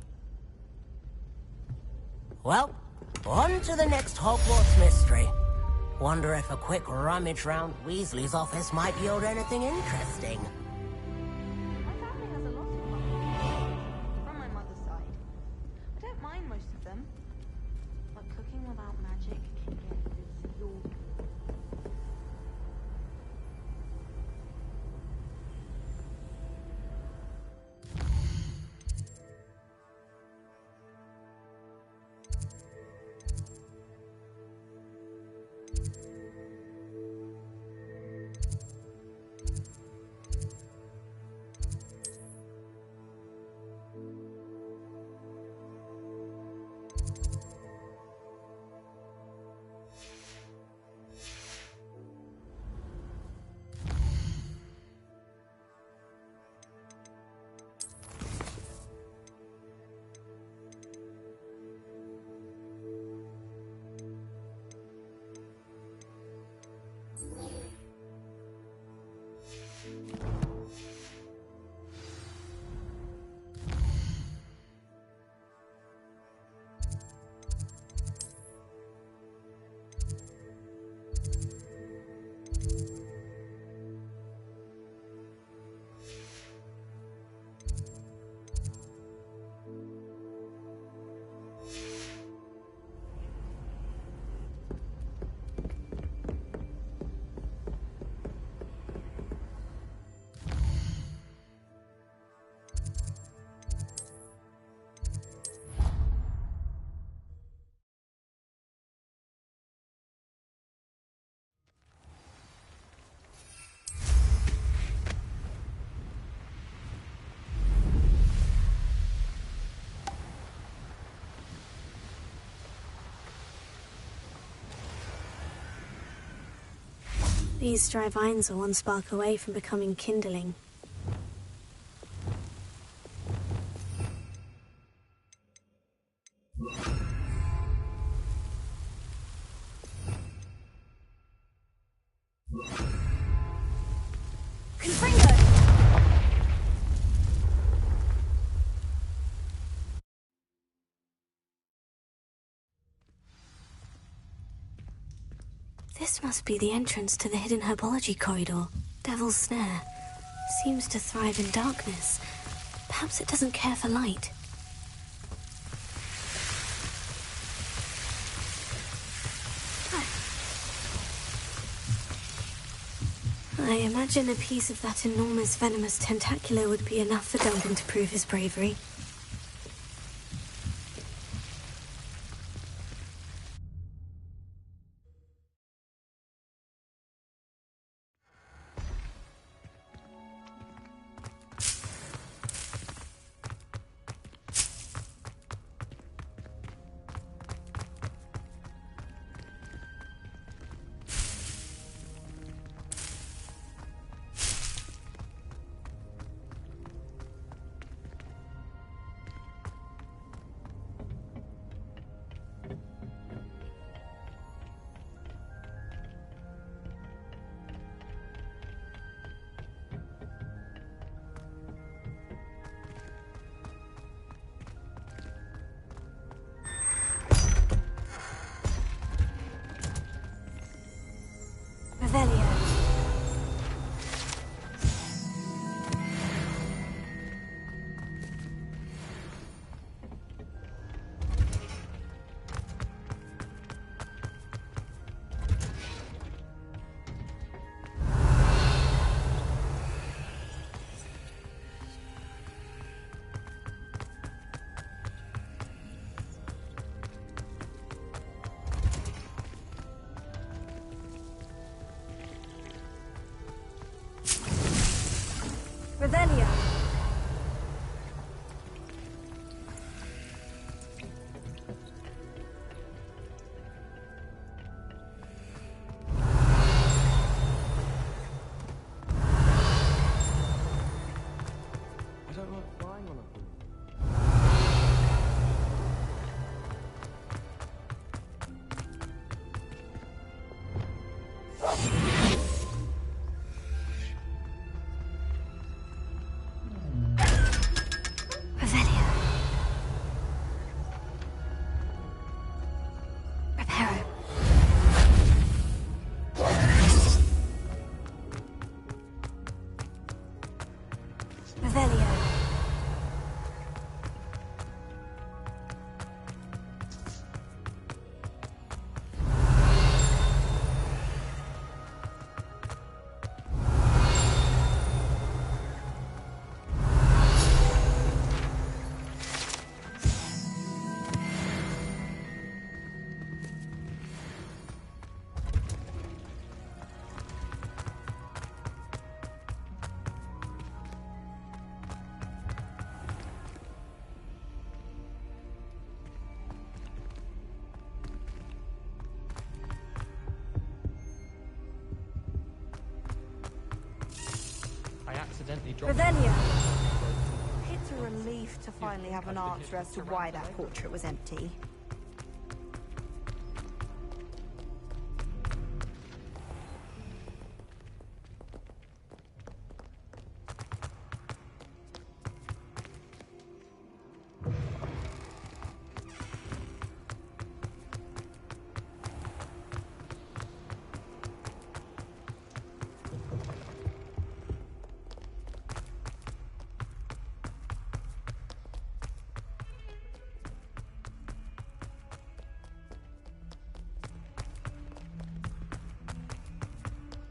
Well, on to the next Hogwarts mystery. Wonder if a quick rummage round Weasley's office might yield anything interesting. From my mother's side. I don't mind most of them. But cooking without magic can get absorbing. These dry vines are one spark away from becoming kindling. This must be the entrance to the hidden herbology corridor. Devil's Snare. Seems to thrive in darkness. Perhaps it doesn't care for light. I imagine a piece of that enormous venomous tentacular would be enough for Duncan to prove his bravery. accidentally dropped... Revelia! It's a relief to finally have an answer as to why that portrait was empty.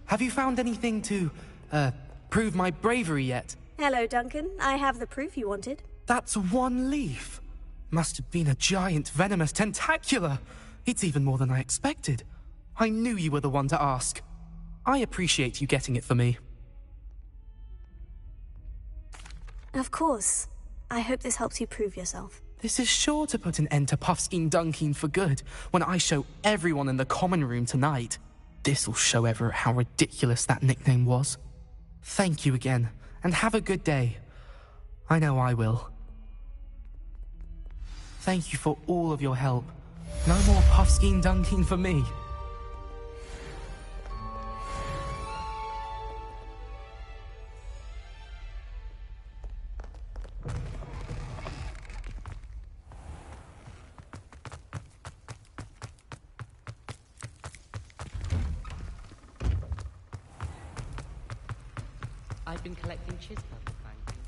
Have you found anything to, prove my bravery yet? Hello, Duncan. I have the proof you wanted. That's one leaf. Must have been a giant venomous tentacula. It's even more than I expected. I knew you were the one to ask. I appreciate you getting it for me. Of course. I hope this helps you prove yourself. This is sure to put an end to Puffskein Dunkin for good when I show everyone in the common room tonight. This'll show Everett how ridiculous that nickname was. Thank you again, and have a good day. I know I will. Thank you for all of your help. No more Puffskein Dunkin for me. I've been collecting chispa, thank you.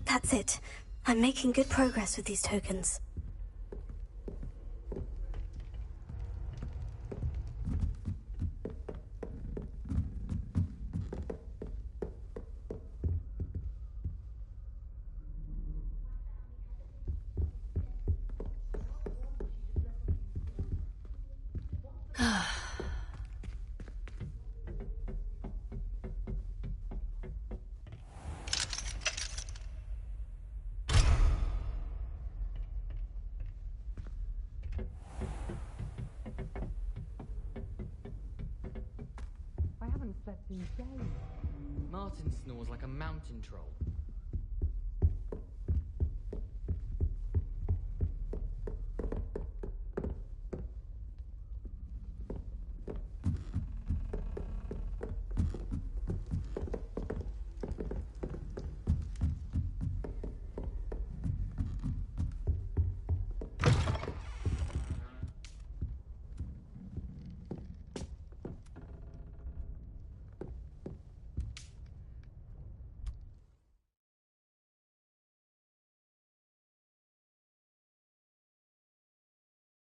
That's it. I'm making good progress with these tokens. I haven't slept in days. Martin snores like a mountain troll.